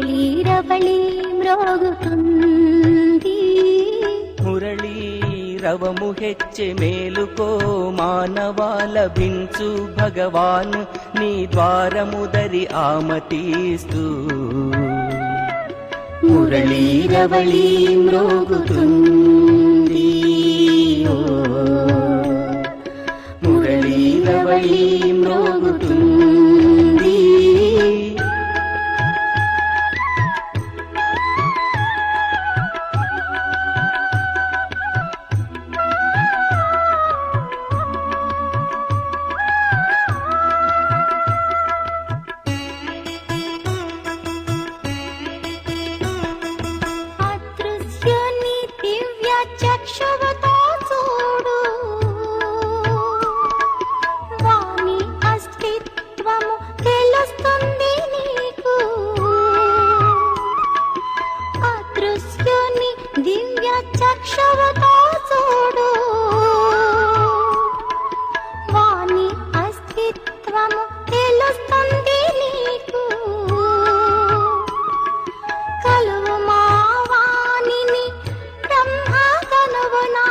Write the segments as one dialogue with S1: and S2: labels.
S1: మురళీరవళి మ్రోగుతుంది.
S2: మురళీ రవము హెచ్చె మేలుకో మానవా లభించు భగవాన్ నీ ద్వారముదరి ఆమతిస్తూ.
S1: మురళీరవళి మ్రోగుతుంది. మురళీరవళి మ్రోగుతుంది. అదృశ్యుని దివ్య చక్షువుతో చూడు, వాని అస్తిత్వము తెలుస్తుంది నీకు. అదృశ్యుని దివ్య చక్షువుతో చూడు, వాని అస్తిత్వము తెలుస్తుంది నీకు. కలువు మా వాణిని బ్రహ్మ కనువునా,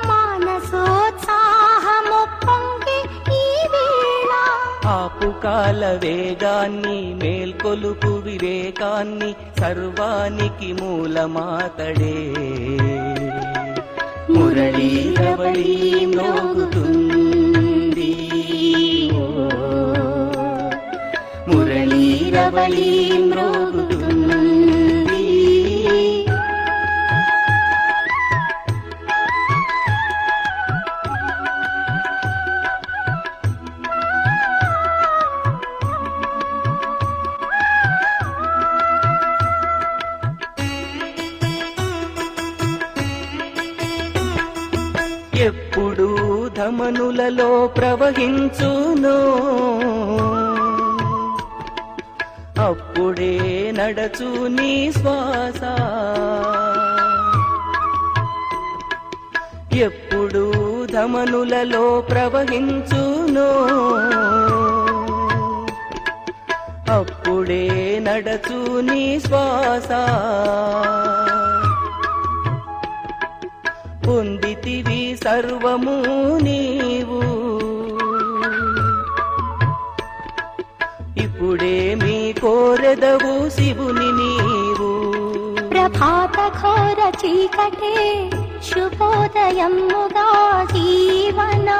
S1: మానసోత్సాహము పొంగి ఈ వేళ.
S2: ఆపు కాల వేగాన్ని మేల్కొలుపు వివేకాన్ని సర్వానికి మూలమాతడే. మురళీరవళి మ్రోగుతుంది. మురళీరవళి మ్రోగుతుంది. ఎప్పుడు ధమనులలో ప్రవహించునో అప్పుడే నడచు నీ శ్వాస. ఎప్పుడు ధమనులలో ప్రవహించునో అప్పుడే నడచు నీ శ్వాస. పొందితివి సర్వము నీవు, ఇప్పుడేమి కోరెదవు శివుని నీవు.
S1: ప్రభాత ఘోర చీకటే శుభోదయముగా జీవనాధారము.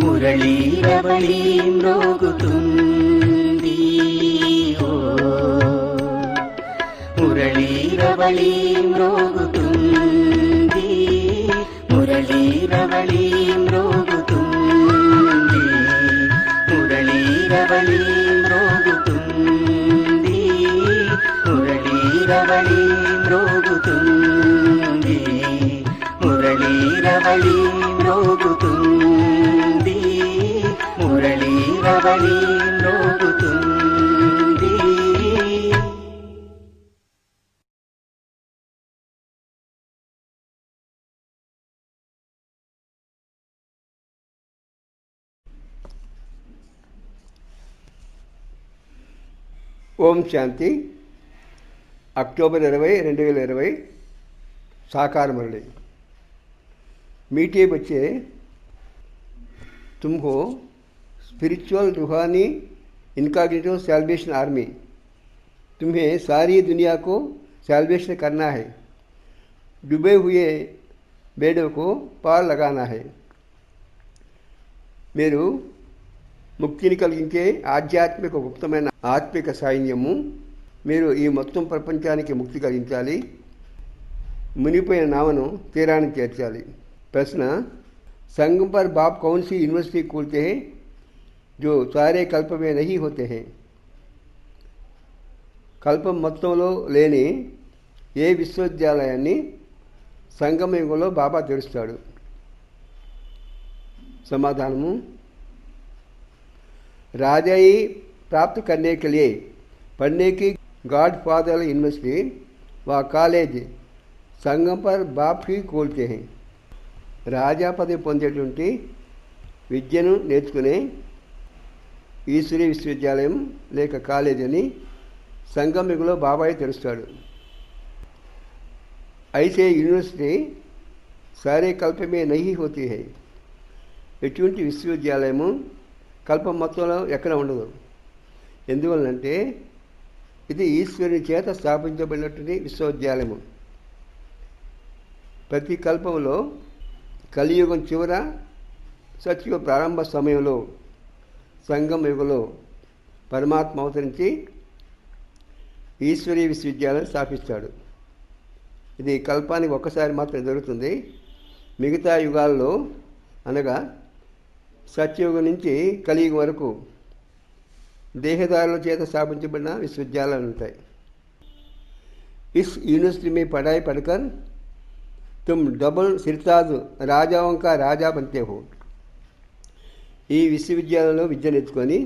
S2: మురళీరవళి మ్రోగుతుంది. మురళీరవళి మ్రోగుతుంది. మురళీరవళి మ్రోగుతుంది. మురళీరవళి మ్రోగుతుంది. మురళీరవళి మ్రోగుతుంది. మురళీరవళి మ్రోగుతుంది. మురళీరవళి మ్రోగుతుంది.
S3: ओम शांति अक्टूबर 20, 2020 साकार मुरली। मीठे बच्चे, तुमको स्पिरिचुअल रूहानी इनकॉग्निटिव सैल्वेशन आर्मी, तुम्हें सारी दुनिया को सैल्वेशन करना है। डूबे हुए बेड़ों को पार लगाना है। मेरू ముక్తిని కలిగించే ఆధ్యాత్మిక గుప్తమైన ఆత్మిక సైన్యము, మీరు ఈ మొత్తం ప్రపంచానికి ముక్తి కలిగించాలి, మునిపోయిన నావను తీరానికి చేర్చాలి। ప్రశ్న, संगम पर बाप कौन सी यूनिवर्सिटी खोलते हैं जो सारे कल्प में नहीं होते हैं? కల్పం మొత్తంలో లేని ఏ విశ్వవిద్యాలయాన్ని సంగమ యుగంలో బాబా తెరుస్తాడు? समाधानము, राजाई प्राप्त करने के लिए पढ़ने की गॉड फादर यूनिवर्सिटी व कॉलेज संगम पर बाप ही खोलते हैं। రాజా పదవి పొందేటువంటి విద్యను నేర్చుకునే ఈశ్వరీ విశ్వవిద్యాలయం లేక కాలేజ్ అని సంగం యుగంలో బాబాయ్ తెలుస్తాడు. అయితే యూనివర్సిటీ సారే కల్పమే నహీ హోతీ హై. ఎటువంటి విశ్వవిద్యాలయము కల్పం మొత్తంలో ఎక్కడ ఉండదు. ఎందువల్లంటే ఇది ఈశ్వరుని చేత స్థాపించబడినటువంటి విశ్వవిద్యాలయము. ప్రతి కల్పంలో కలియుగం చివర సత్యుగ ప్రారంభ సమయంలో సంగమ యుగంలో పరమాత్మ అవతరించి ఈశ్వరీయ విశ్వవిద్యాలయం స్థాపిస్తాడు. ఇది కల్పానికి ఒక్కసారి మాత్రం జరుగుతుంది. మిగతా యుగాల్లో అనగా సత్యయుగం నుంచి కలియుగం వరకు దేహదారుల చేత స్థాపించబడిన విశ్వవిద్యాలయాలు ఉంటాయి. इस यूनिवर्सिटी में पढ़ाई पढ़कर तुम डबल सिरताज राजाओं का राजा बनते हो. ఈ విశ్వవిద్యాలయంలో విద్య నేర్చుకొని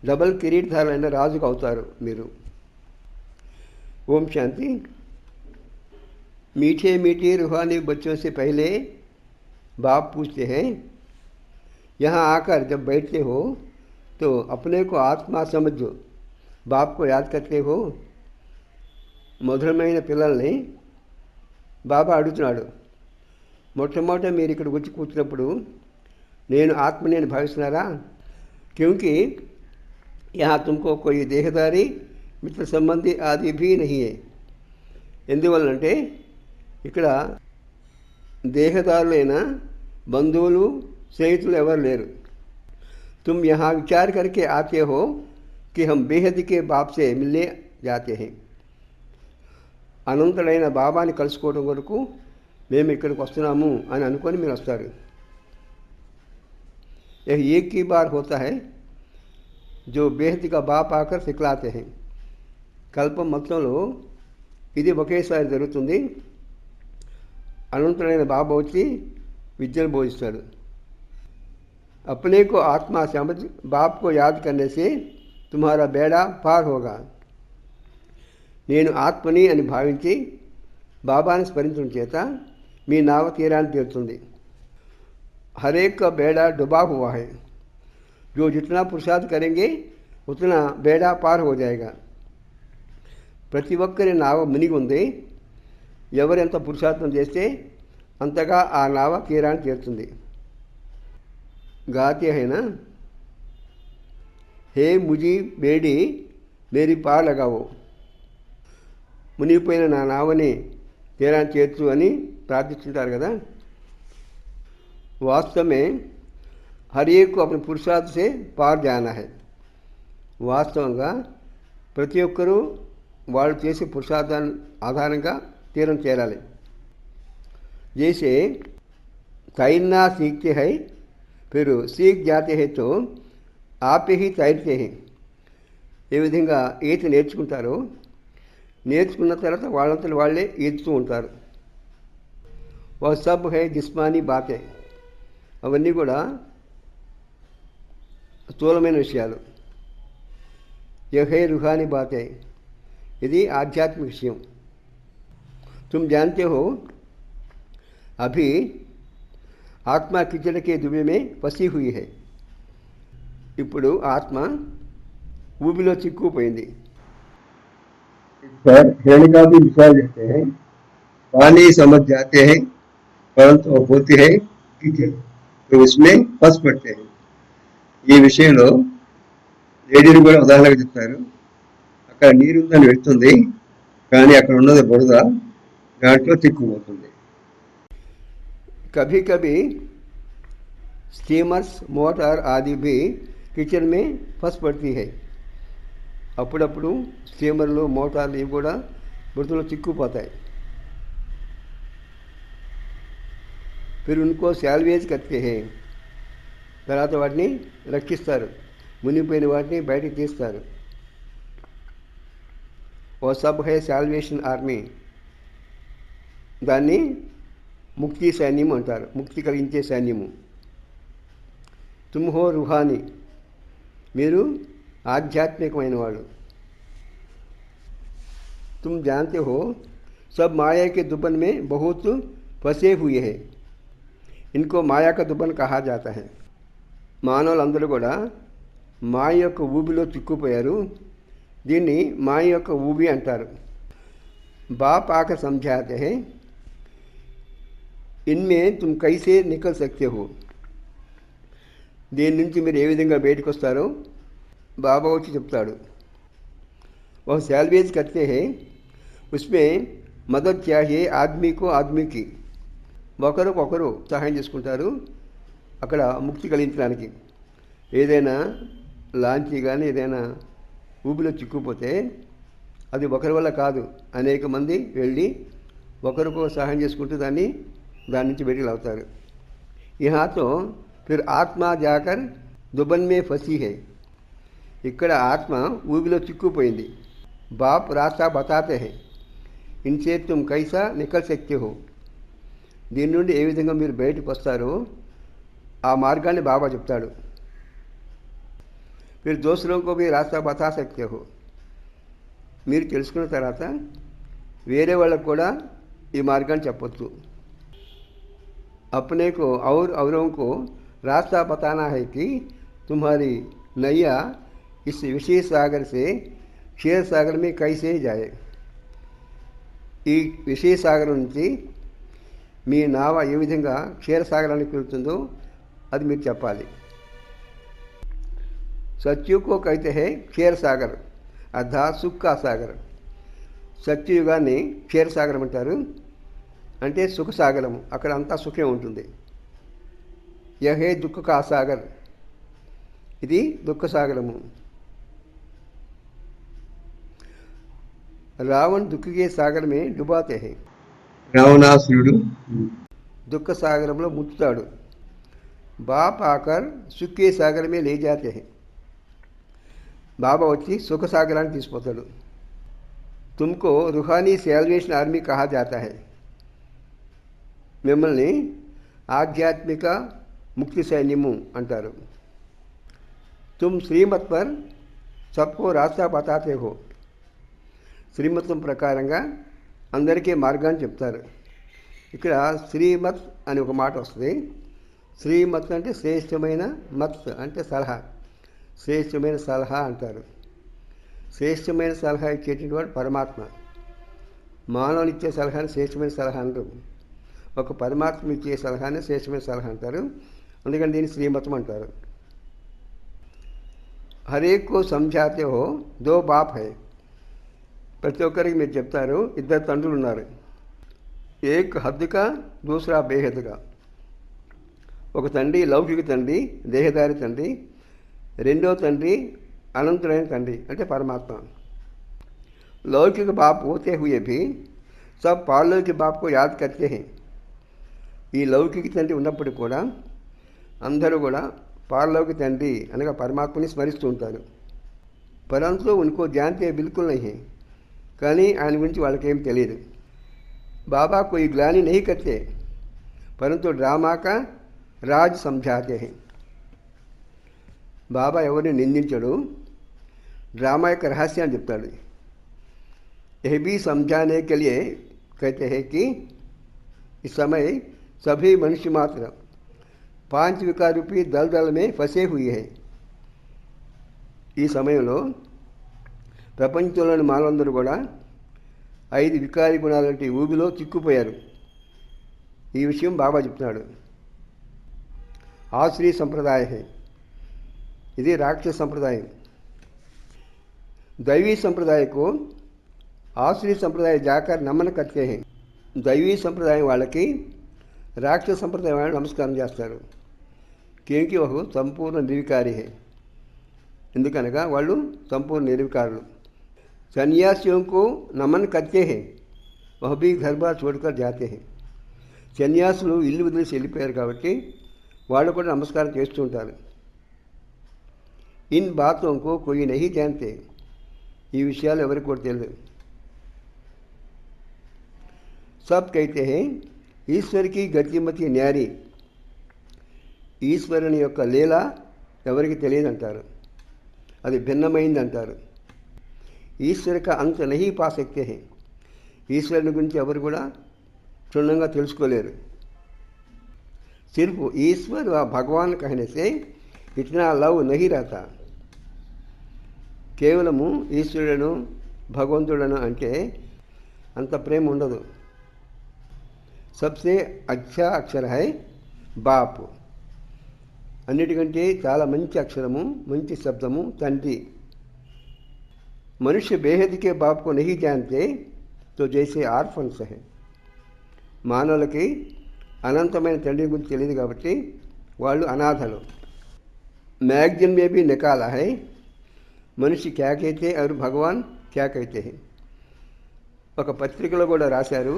S3: డబల్ కిరీటధారులైన రాజుకు అవుతారు మీరు. ओम शांति. मीठे मीठे रूहानी बच्चों से पहले बाप पूछते हैं, यहाँ आकर जब बैठते हो तो अपने को आत्मा समझो, बाप को याद करते हो. మధురమైన పిల్లల్ని బాబా అడుగుతున్నాడు, మొట్టమొదట మీరు ఇక్కడ వచ్చి కూర్చున్నప్పుడు నేను ఆత్మని అని భావిస్తున్నారా? क्योंकि यहाँ तुमको कोई देहदारी మిత్ర సంబంధి ఆది భీ నహీ హై. ఎందువల్లంటే ఇక్కడ దేహదారులైన బంధువులు స్నేహితులు ఎవరు లేరు. तुम यहाँ विचार करके आते हो कि हम बेहद के बाप से मिलने जाते हैं. అనంతుడైన బాబాని కలుసుకోవడం వరకు మేము ఇక్కడికి వస్తున్నాము అని అనుకొని మీరు వస్తారు. यह एक ही बार होता है जो बेहद का बाप आकर सिखलाते हैं. కల్పం మొత్తంలో ఇది ఒకేసారి జరుగుతుంది. అనంతుడైన బాబా వచ్చి విద్యను బోధిస్తాడు. अपने को आत्मा समझ बाप को याद करने से तुम्हारा बेड़ा पार होगा. నేను ఆత్మని అని భావించి బాబాని స్మరించడం చేత మీ నావ తీరాన్ని తీరుతుంది. हरेक का बेड़ा डूबा हुआ है. जो जितना पुरुषार्थ करेंगे उतना बेड़ा पार हो जाएगा. ప్రతి ఒక్కరి నావ మునిగి ఉంది. ఎవరెంత పురుషార్థం చేస్తే అంతగా ఆ నావ తీరాన్ని చేరుతుంది. గాతే హైనా, హే ముజీ బేడి మేరీ పార్ లగావో. మునిగిపోయిన నా నావని తీరాన్ని చేర్చు అని ప్రార్థిస్తుంటారు కదా. वास्तव में हर एक को अपने पुरुषार्थ से पार जाना है. వాస్తవంగా ప్రతి ఒక్కరూ వాళ్ళు చేసే పురుషార్థాన్ని ఆధారంగా తీరం చేరాలి. जैसे तैरना सीखते हैं फिर सीख जाते हैं तो आप ही तैरते हैं. ఏ విధంగా ఈత నేర్చుకుంటారో నేర్చుకున్న తర్వాత వాళ్ళంతా వాళ్ళే ఈదుతూ ఉంటారు. వह सब है जिस्मानी बातें. అవన్నీ కూడా స్థూలమైన విషయాలు. यह है रूहानी बातें. ఇది ఆధ్యాత్మిక విషయం. तुम जानते हो अभी आत्मा कीचड़ के दुबे में फंसी हुई है. ఇప్పుడు ఆత్మ ఊబిలో చిక్కుపోయింది. हिरण्य का भी विचार देते हैं, पानी समझ जाते हैं परंतु होती है कीचड़, तो उसमें फंस पड़ते हैं. ఈ విషయంలో లేడీని కూడా ఉదాహరణగా చెప్తారు. అక్కడ నీరు ఉందని వెళ్తుంది కానీ అక్కడ ఉన్నది బురద, దాంట్లో చిక్కుపోతుంది. कभी कभी स्टीमर्स मोटर आदि भी कीचड़ में फंस पड़ती है. అప్పుడప్పుడు స్టీమర్లు మోటార్లు ఇవి కూడా బురదలో చిక్కుపోతాయి. फिर उनको सैल्वेज करते हैं. తర్వాత వాటిని రక్షిస్తారు, మునిగిపోయిన వాటిని బయటికి తీస్తారు. ఓ సబ్ హై సాల్వేషన్ ఆర్మీ. దాన్ని ముక్తి సైన్యం అంటారు, ముక్తి కలిగించే సైన్యము. తుమ్ హో రుహానీ. మీరు ఆధ్యాత్మికమైన వాళ్ళు. तुम जानते हो सब माया के दुबन में बहुत फंसे हुए हैं. इनको माया का दुबन कहा जाता है. మానవులందరూ కూడా మాయ యొక్క ఊబిలో చిక్కుపోయారు. దీన్ని మాయ యొక్క ఊబి అంటారు. బాప్ ఆకర్ సమझाते हैं ఇన్మే తుమ్ కైసే నికల్ సక్తే హో. దీని నుంచి మీరు ఏ విధంగా బయటకు వస్తారో బాబా వచ్చి చెప్తాడు. वह सैलवेज करते हैं, उसमें मदद चाहिए आदमी को आदमी की. ఒకరికొకరు సహాయం చేసుకుంటారు అక్కడ ముక్తి కలిగించడానికి. ఏదైనా లాంచీ కానీ ఏదైనా ఊబిలో చిక్కుపోతే అది ఒకరి వల్ల కాదు, అనేక మంది వెళ్ళి ఒకరికొకరు సహాయం చేసుకుంటూ దాని నుంచి బయటికి అవుతారు. यहाँ तो फिर आत्मा जाकर दुबन में फंसी है. ఇక్కడ ఆత్మ ఊబిలో చిక్కుపోయింది. బాప్ రాస్తా బతాతే హై, ఇన్సే తుమ్ కైసా నికల్ సక్తే హో. దీని నుండి ఏ విధంగా మీరు బయటకు వస్తారో ఆ మార్గాన్ని బాబా చెప్తాడు. మీరు దోస్తులకు भी రాస్తా బతా సక్తే హో. మీరు తెలుసుకున్న తర్వాత వేరే వాళ్ళకు కూడా ఈ మార్గాన్ని చెప్పొచ్చు. अपने को और औरों को रास्ता बताना है कि तुम्हारी नैया इस विशेष सागर से क्षीर सागर में कैसे जाए. ఈ విశేష సాగరం నుంచి మీ నావ ఏ విధంగా క్షీరసాగరానికి వెళ్తుందో అది మీరు చెప్పాలి. సత్యుకో కైతే హే క్షీరసాగర్ అర్థాత్ సుఖ సాగర్. సత్యయుగాన్ని క్షీరసాగరం అంటారు, అంటే సుఖసాగరము. అక్కడ అంతా సుఖం ఉంటుంది. యహే దుఃఖ కా సాగర్, ఇది దుఃఖసాగరము. రావణ్ దుఃఖకే సాగర్ మే డుబాతే హై.
S4: రావణాసురుడు
S3: దుఃఖ సాగరంలో ముచ్చుతాడు. బాప్ ఆకర్ సుఖే సాగర్ మే లే జాతే హై. బాబా వచ్చి సుఖ సాగరాన్ని తీసుకుపోతాడు. తుమ్కో రుహానీ సెల్వేషన్ ఆర్మీ కహా జాతా హై. మిమ్మల్ని ఆధ్యాత్మిక ముక్తి సైన్యము అంటారు. తుమ్ శ్రీమత్ పర్ సబ్కో రాస్తా బతాతే హో. శ్రీమతం ప్రకారంగా అందరికీ మార్గాన్ని చెప్తారు. ఇక్కడ శ్రీమత్ అని ఒక మాట వస్తుంది. శ్రీమత్ అంటే శ్రేష్టమైన మత్ అంటే సలహా, శ్రేష్టమైన సలహా అంటారు. శ్రేష్టమైన సలహా ఇచ్చేటువంటి వాడు పరమాత్మ. మానవులు ఇచ్చే సలహాని శ్రేష్టమైన సలహా అంటారు. ఒక పరమాత్మ ఇచ్చే సలహానే శ్రేష్టమైన సలహా అంటారు. అందుకని దీన్ని శ్రీమతం అంటారు. హరేక్ కో సమझाते हो దో బాప్ హై. ప్రతి ఒక్కరికి మీరు చెప్తారు ఇద్దరు తండ్రులు ఉన్నారు. ఏక్ హద్దుగా దూసరా బేహద్దుగా. ఒక తండ్రి లౌకిక తండ్రి, దేహదారి తండ్రి. రెండో తండ్రి అనంతుడైన తండ్రి అంటే పరమాత్మ. లౌకిక బాప్ హోతే హుయే భీ సబ్ పారలౌకిక బాప్ కో యాద్ కర్తే హై. ఈ లౌకిక తండ్రి ఉన్నప్పటికీ కూడా అందరూ కూడా పారలౌకిక తండ్రి అనగా పరమాత్మని స్మరిస్తూ ఉంటారు. పరంతు ఉनको जानते बिल्कुल नहीं है. కానీ ఆయన గురించి వాళ్ళకేం తెలియదు. బాబా कोई ग्लानि नहीं करते परंतु ड्रामा का राज समझाते हैं. బాబా ఎవరిని నిందించడు, డ్రామా యొక్క రహస్యాన్ని చెప్తాడు. यह भी समझाने के लिए कहते हैं कि इस समय सभी मनुष्य मात्र 5 विकार रूपी दलदल में फंसे हुए हैं. ఈ సమయంలో ప్రపంచంలోని మానవులందరూ కూడా 5 వికారి గుణాలంటే ఊబిలో చిక్కుపోయారు. ఈ విషయం బాబా చెప్తున్నాడు. ఆశ్రీ సంప్రదాయ హై, ఇది రాక్షస సంప్రదాయం. दैवी संप्रदाय को ఆశ్రీ సంప్రదాయ జాకర్ నమన కర్తే హై. దైవీ సంప్రదాయం వాళ్ళకి రాక్షస సంప్రదాయం వాళ్ళు నమస్కారం చేస్తారు. క్యోంకి వహు సంపూర్ణ నిర్వికారి హై. ఎందుకనగా వాళ్ళు సంపూర్ణ నిర్వికారులు. సన్యాసిयों को నమన్ కర్తే హై, వహ భీ ఘర్ బార్ छोड़कर जाते हैं. సన్యాసులు ఇల్లు వదిలేసి వెళ్ళిపోయారు కాబట్టి వాళ్ళు కూడా నమస్కారం చేస్తూ ఉంటారు. ఇన్ బాతోं को कोई नहीं जानते. ఈ విషయాలు ఎవరికి కూడా తెలియదు. सब कहते हैं ईश्वर की गतिमति न्यारी. ఈశ్వరుని యొక్క లీల ఎవరికి తెలియదంటారు, అది భిన్నమైంది అంటారు. ఈశ్వర్ కా అంత నహీ పా సక్తే హై. ఈశ్వరుని గురించి ఎవరు కూడా క్షుణ్ణంగా తెలుసుకోలేరు. सिर्फ ईश्वर व भगवान कहने से इतना लव नहीं रहता. కేవలము ఈశ్వరులను భగవంతుడను అంటే అంత ప్రేమ ఉండదు. సబ్సే అచ్చా అక్షర హై బాప్. అన్నిటికంటే చాలా మంచి అక్షరము, మంచి శబ్దము తండ్రి. మనుష్య బేహద్ के बाप को नहीं जानते तो जैसे ఆర్ఫన్స్ है. మానవులకి అనంతమైన తండ్రి గురించి తెలియదు కాబట్టి వాళ్ళు అనాథలు. मैगजीन में भी निकाला है మనిషి క్యా కైతే और భగవాన్ క్యా కైతే हैं. ఒక పత్రికలో కూడా రాశారు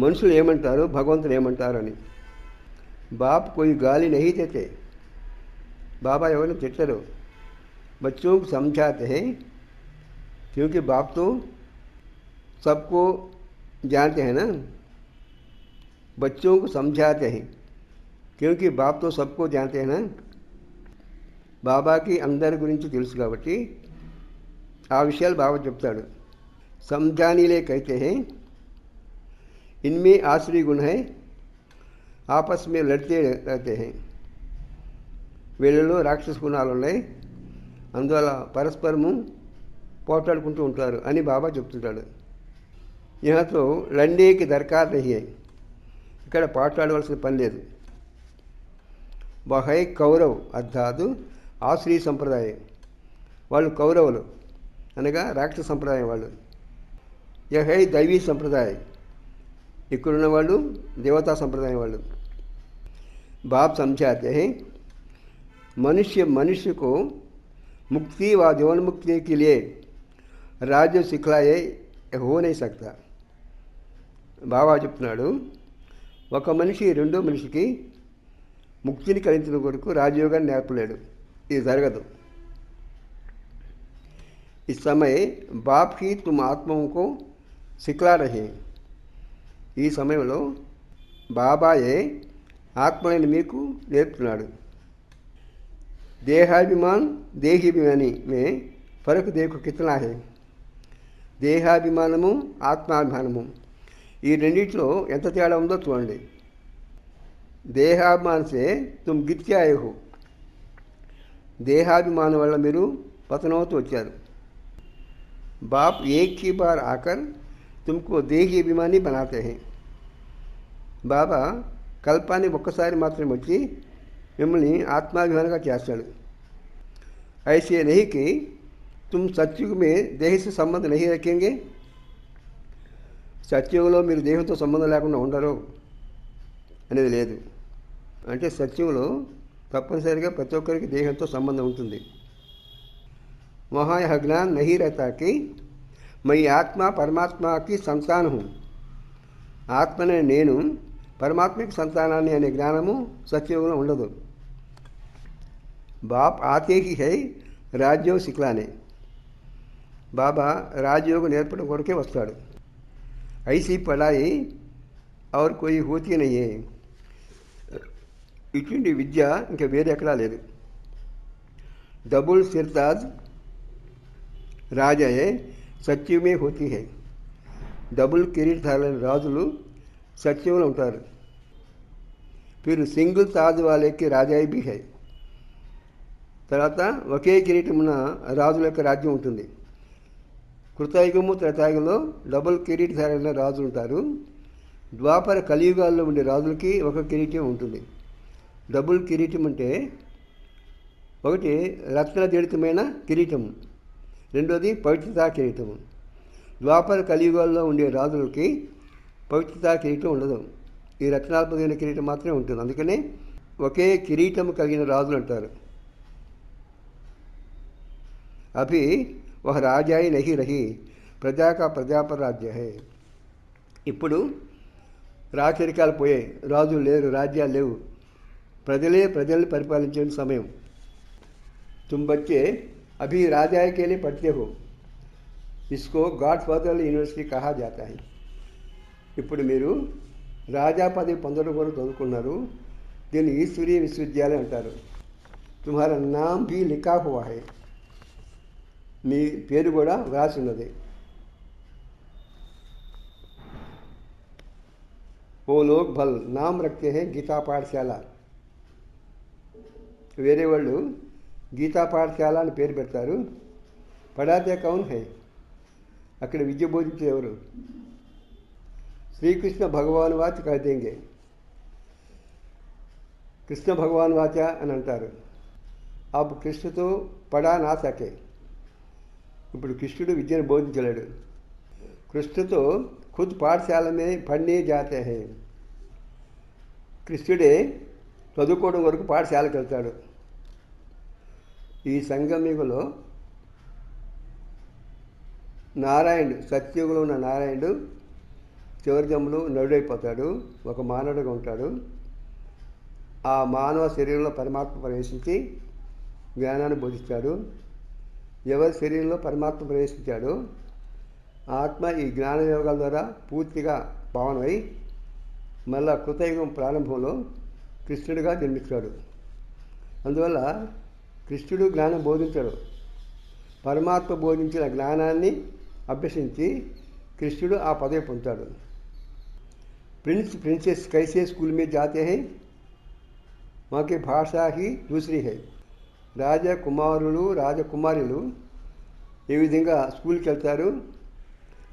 S3: మనుషులు ఏమంటారు, భగవంతుడు ఏమంటారు అని. బాప్ कोई गाली नहीं देते. బాబా ఎవరిని తిట్టరు. बच्चों को समझाते हैं क्योंकि बाप तो सबको जानते हैं ना. बच्चों को समझाते हैं क्योंकि बाप तो सबको जानते हैं ना. బాబాకి అందరి గురించి తెలుసు కాబట్టి ఆ విషయాలు బాబా చెప్తాడు. समझाने कहते हैं इनमें आसुरी गुण है, आपस में लड़ते रहते हैं. వీళ్ళలో రాక్షస గుణాలు ఉన్నాయి, అందువల్ల పరస్పరము పోట్లాడుకుంటూ ఉంటారు అని బాబా చెప్తుంటాడు. యహాతో లండేకి దర్కార్ నహీ హై. ఇక్కడ పోట్లాడవలసిన పని లేదు. వహై కౌరవ్ అర్థాత్ ఆశ్రీ సంప్రదాయం. వాళ్ళు కౌరవులు అనగా రాక్షస సంప్రదాయం వాళ్ళు. యహై దైవీ సంప్రదాయం. ఇక్కడున్న వాళ్ళు దేవతా సంప్రదాయం వాళ్ళు. బాప్ समझाते हैं मनुष्य को मुक्ति व जीवन मुक्ति के लिए राज्य सिखलाए हो नहीं सकता. బాబా చెప్తున్నాడు ఒక మనిషి రెండో మనిషికి ముక్తిని కలిగించిన కొరకు రాజయోగాన్ని నేర్పలేడు. ఇది జరగదు. इस समय बाप ही तुम आत्माओं को सिखला रहे हैं. ఈ సమయంలో బాబాయే ఆత్మని మీకు నేర్పుతున్నాడు. देहाभिमान देहीभिमानी में फर्क देखो कितना है. దేహాభిమానము ఆత్మాభిమానము ఈ రెండింటిలో ఎంత తేడా ఉందో చూడండి. దేహాభిమాన से तुम गिर के आए हो. దేహాభిమానం వల్ల మీరు పతనవుతూ వచ్చారు. बाप एक ही बार आकर तुमको देही अभिमानी बनाते हैं. బాబా కల్పాన్ని ఒక్కసారి మాత్రమే వచ్చి మిమ్మల్ని ఆత్మాభిమానిగా చేస్తాడు. ऐसे नहीं कि तुम सत्युग में देह से संबंध नहीं रखेंगे. సత్యుగంలో మీరు దేహంతో సంబంధం లేకుండా ఉండరు అనేది లేదు. అంటే సత్యుగంలో తప్పనిసరిగా ప్రతి ఒక్కరికి దేహంతో సంబంధం ఉంటుంది. वहाँ यह ज्ञान नहीं रहता कि मैं आत्मा परमात्मा की संतान हूँ. ఆత్మనే నేను పరమాత్మకి సంతానాన్ని అనే జ్ఞానము సత్యయోగంలో ఉండదు. బాప్ ఆతే హీ హై రాజ్యోగ సిక్లానే. బాబా రాజయోగం నేర్పడం కొరకే వస్తాడు. ఐసీ పడాయి और कोई होती नहीं है. ఇటువంటి విద్య ఇంకా వేరే ఎక్కడా లేదు. डबल सिरताज రాజాయే సత్యమే హోతీ హై. డబుల్ కిరీటధారులైన రాజులు సత్యంలో ఉంటారు. फिर సింగిల్ తాజ్ వాలేకి రాజాయి బి హై. తర్వాత ఒకే కిరీటం ఉన్న రాజుల యొక్క రాజ్యం ఉంటుంది. కృతయుగము త్రేతాయుగంలో డబుల్ కిరీటధారులైన రాజులు ఉంటారు. ద్వాపర కలియుగాల్లో ఉండే రాజులకి ఒక కిరీటం ఉంటుంది. డబుల్ కిరీటం అంటే ఒకటి రత్నజడితమైన కిరీటము, రెండోది పవిత్రతా కిరీటము. ద్వాపర కలియుగాల్లో ఉండే రాజులకి పవిత్రతా కిరీటం ఉండదు. ఈ రత్నాత్మకమైన కిరీటం మాత్రమే ఉంటుంది. అందుకనే ఒకే కిరీటం కలిగిన రాజులు అంటారు. అభి వహ రాజాయి నహి రహి ప్రజాకా ప్రజాపర రాజ్య హై. ఇప్పుడు రాచరికాలు పోయాయి, రాజులు లేరు, రాజ్యాలు లేవు, ప్రజలే ప్రజల్ని పరిపాలించే సమయం. तुम बच्चे अभी राजा के लिए पढ़ते हो. इसको गॉड फादर यूनिवर्सिटी कहा जाता है. ఇప్పుడు మీరు రాజా పదవి పొందడం కూడా చదువుకున్నారు. దీన్ని ఈశ్వరీయ విశ్వవిద్యాలయం అంటారు. తుమ్హారా నామ్ భీ లిఖా హువా హై. మీ పేరు కూడా వ్రాసి ఉన్నది. ఓ లోగ్ భల్ నామ్ రఖతే హై గీతా పాఠశాల. వేరే వాళ్ళు గీతా పాఠశాల అని పేరు పెడతారు. పడాతే కౌన్ హై, అక్కడ విద్య బోధించే ఎవరు? శ్రీకృష్ణ భగవాన్ వాచ్ కహతేంగే, కృష్ణ భగవాన్ వాచ అని అంటారు. అప్పుడు కృష్ణతో పడా నా సకే, ఇప్పుడు కృష్ణుడు విద్యను బోధించలేడు. కృష్ణతో ఖుద్ పాఠశాల మే పढ़ने जाते हैं, కృష్ణుడే చదువుకోవడం వరకు పాఠశాలకు వెళ్తాడు. ఈ సంగమయుగంలో నారాయణుడు, సత్యయుగంలో ఉన్న నారాయణుడు చివరి జన్మలో నరుడైపోతాడు, ఒక మానవుడిగా ఉంటాడు. ఆ మానవ శరీరంలో పరమాత్మ ప్రవేశించి జ్ఞానాన్ని బోధిస్తాడు. ఎవరి శరీరంలో పరమాత్మ ప్రవేశించాడో ఆత్మ ఈ జ్ఞాన యోగాల ద్వారా పూర్తిగా పావనమై మళ్ళా కృతయుగం ప్రారంభంలో కృష్ణుడిగా జన్మిస్తాడు. అందువల్ల కృష్ణుడు జ్ఞానం బోధించాడు. పరమాత్మ బోధించిన జ్ఞానాన్ని అభ్యసించి కృష్ణుడు ఆ పదవి పొందుతాడు. प्रिंस प्रिंसेस कैसे स्कूल में जाते हैं, वहाँ की भाषा ही दूसरी है. రాజకుమారులు రాజకుమారులు ఏ విధంగా స్కూల్కి వెళ్తారు,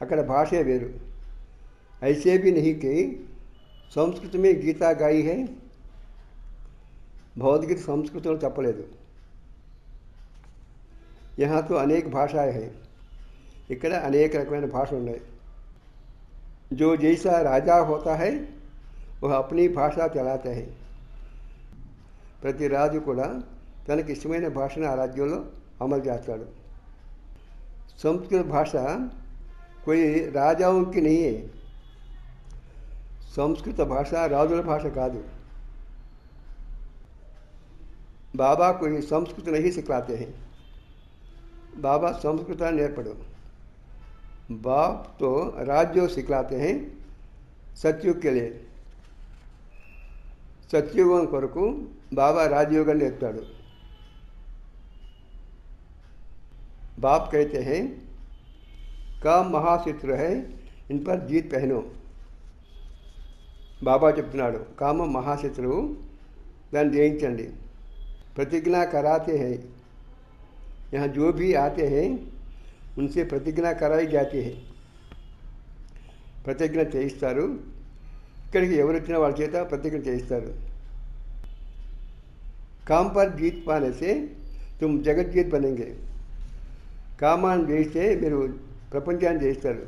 S3: అక్కడ భాషే వేరు. ऐसे भी नहीं कि సంస్కృత में గీతా గాయి है, భగవద్గీత సంస్కృతంలో చెప్పలేదు. यहाँ तो అనేక భాషాయే हैं, ఇక్కడ అనేక రకమైన భాషలు ఉన్నాయి. जो जैसा राजा होता है वह अपनी भाषा चलाते हैं. ప్రతి రాజు కూడా తనకి ఇష్టమైన భాషను ఆ రాజ్యంలో అమలు చేస్తాడు. సంస్కృత భాష कोई राजाओं की नहीं है, సంస్కృత భాష రాజుల భాష కాదు. బాబా कोई संस्कृत नहीं सिखाते हैं, बाबा సంస్కృతాన్ని నేర్పడు. बाप तो राज्यों सिखलाते हैं सत्युग के लिए. సత్యుగం కొరకు బాబా రాజయోగాన్ని నేర్పుతాడు. बाप कहते हैं काम महाशत्रु है, इन पर जीत पहनो. బాబా చెప్తున్నాడు కామం మహాశత్రువు, దాన్ని జయించండి. प्रतिज्ञा कराते हैं, यहाँ जो भी आते हैं उनसे प्रतिज्ञा कराई जाती है. ప్రతిజ్ఞ చేయిస్తారు. ఇక్కడికి ఎవరు వచ్చినా వాళ్ళ చేత ప్రతిజ్ఞ చేయిస్తారు. काम पर जीत पाने से तुम जगत जीत बनेंगे. కామాన్ని జయిస్తే మీరు ప్రపంచాన్ని జయిస్తారు.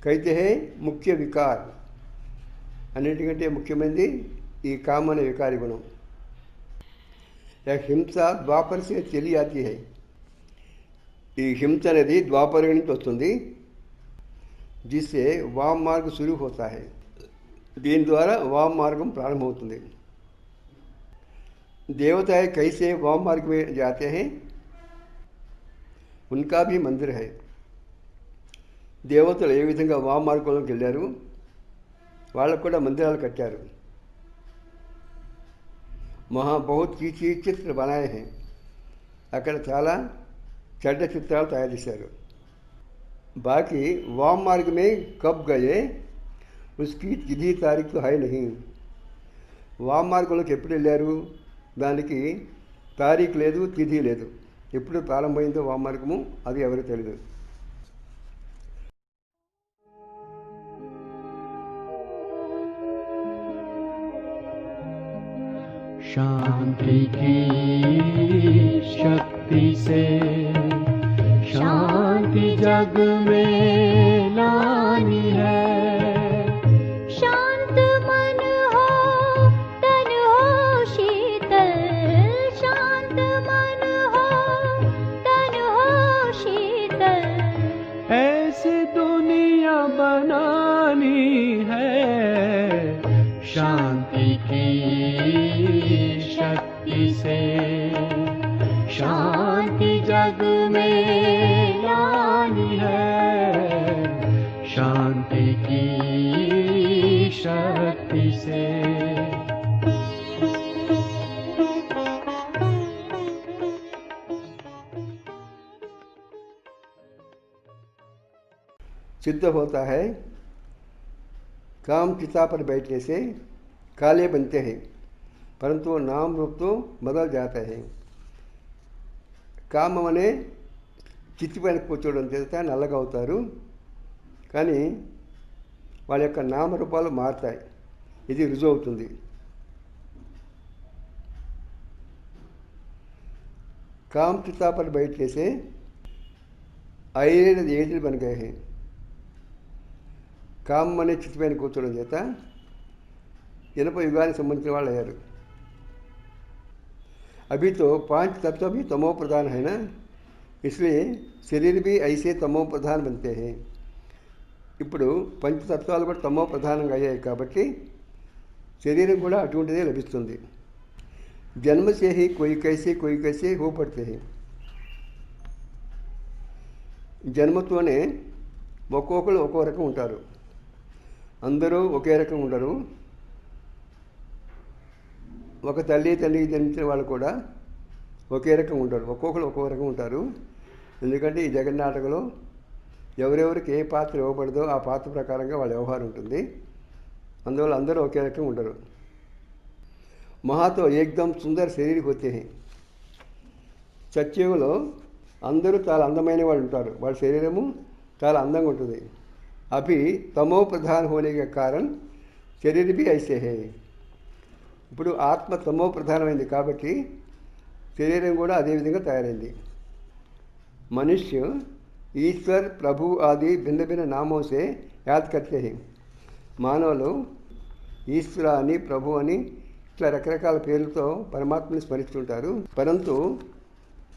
S3: कहते हैं ముఖ్య వికార్, అన్నిటికంటే ముఖ్యమైనది ఈ కామ అనే వికారి గుణం. హింస ద్వాపర से चली आती है, ఈ హింస అనేది ద్వాపర నుంచి వస్తుంది. जिससे वाम मार्ग शुरू होता है, దీని ద్వారా వామ మార్గం ప్రారంభమవుతుంది. देवताएं कैसे वाम मार्ग में जाते हैं, उनका भी मंदिर है. దేవతలు ఏ విధంగా వామ మార్గంలోకి వెళ్ళారు, వాళ్ళకు కూడా మందిరాలు కట్టారు. वहाँ बहुत चीची चित्र बनाए हैं, అక్కడ చాలా చెడ్డ చిత్రాలు తయారు చేశారు. बाकी वाम मार्ग में कब गए उसकी तिथि तारीख तो है नहीं. వామ మార్గంలోకి ఎప్పుడు వెళ్ళారు దానికి తారీఖు లేదు, తిథి లేదు. ఎప్పుడు ప్రారంభమైందో వామ మార్గము అది ఎవరికి తెలియదు.
S5: शांति की शक्ति से शांति जग में लानी है.
S1: शांत मन हो तन हो शीतल, शांत मन हो तन हो शीतल.
S5: ऐसी दुनिया बनानी है, शांति की शक्ति से शांति जग में लानी है. शांति की शक्ति से.
S3: सिद्ध होता है काम चिता पर बैठने से काले बनते हैं, परंतु वो नाम रूप तो बदल जाता है. కామం అనే చిత్తిపైన కూర్చోవడం చేత నల్లగా అవుతారు, కానీ వాళ్ళ యొక్క నామరూపాలు మారుతాయి. ఇది రుజువు అవుతుంది. काम चिता पर बैठने से ఐరేడు ఏదులు बन गए हैं. కామం అనే చిత్తిపైన కూర్చోవడం చేత ఇనప యుగానికి సంబంధించిన వాళ్ళు అయ్యారు. अभी तो 5 तत्व भी तमो प्रधान है ना, इसलिए शरीर भी ऐसे तमो प्रधान बनते हैं. ఇప్పుడు పంచతత్వాలు కూడా తమో ప్రధానంగా అయ్యాయి కాబట్టి శరీరం కూడా అటువంటిదే లభిస్తుంది. జన్మ से ही कोई कैसे हो पड़ते हैं. జన్మతోనే ఒక్కొక్కరు ఒక్కో రకం ఉంటారు. అందరూ ఒకే రకం ఉండరు. ఒక తండ్రికి జన్మించిన వాళ్ళు కూడా ఒకే రకం ఉంటారు. ఒక్కొక్కరు ఒక్కో రకం ఉంటారు. ఎందుకంటే ఈ జగన్నాటకలో ఎవరెవరికి ఏ పాత్ర ఇవ్వబడదో ఆ పాత్ర ప్రకారంగా వాళ్ళ వ్యవహారం ఉంటుంది. అందువల్ల అందరూ ఒకే రకం ఉండరు. మహాతో ఏకదం సుందర శరీర హోతే హై. సత్యుగంలో అందరూ చాలా అందమైన వాళ్ళు ఉంటారు. వాళ్ళ శరీరము చాలా అందంగా ఉంటుంది. అభి తమో ప్రధాన హోనే కే కారణ్ శరీర భీ ఐసే హై. ఇప్పుడు ఆత్మ తమో ప్రధానమైంది కాబట్టి శరీరం కూడా అదే విధంగా తయారైంది. మనుష్య ఈశ్వర్ ప్రభు ఆది భిన్న భిన్న నామో సే యాద్ కర్తే హై. మానవులు ఈశ్వర అని ప్రభు అని ఇట్లా రకరకాల పేర్లతో పరమాత్మని స్మరిస్తుంటారు. పరంతు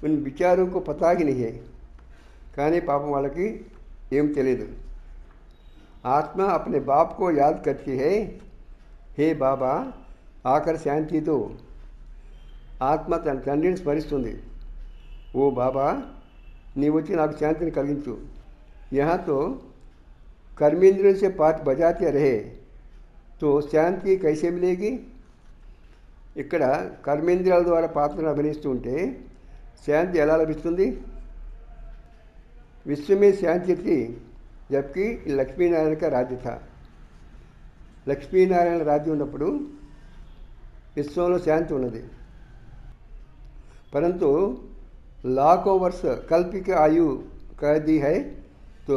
S3: ఉన్ విచారంకు పతాకి नहीं है. కానీ పాపం వాళ్ళకి ఏం తెలియదు. ఆత్మ अपने बाप को याद करती है, हे బాబా ఆఖరి శాంతితో. ఆత్మ తన తండ్రిని స్మరిస్తుంది, ఓ బాబా నీ వచ్చి నాకు శాంతిని కలిగించు. యహాతో कर्मेंद्रियों से पाठ बजाते रहे तो శాంతి कैसे मिलेगी. ఇక్కడ కర్మేంద్రియాల ద్వారా పాత్రను అభినయిస్తూ ఉంటే శాంతి ఎలా లభిస్తుంది. విశ్వమే శాంతి थी जबकि లక్ష్మీనారాయణ का राज्य था. లక్ష్మీనారాయణ రాజ్యం ఉన్నప్పుడు విశ్వంలో శాంతి ఉన్నది. परंतु लाखों वर्ष कल्प की आयु कह दी है तो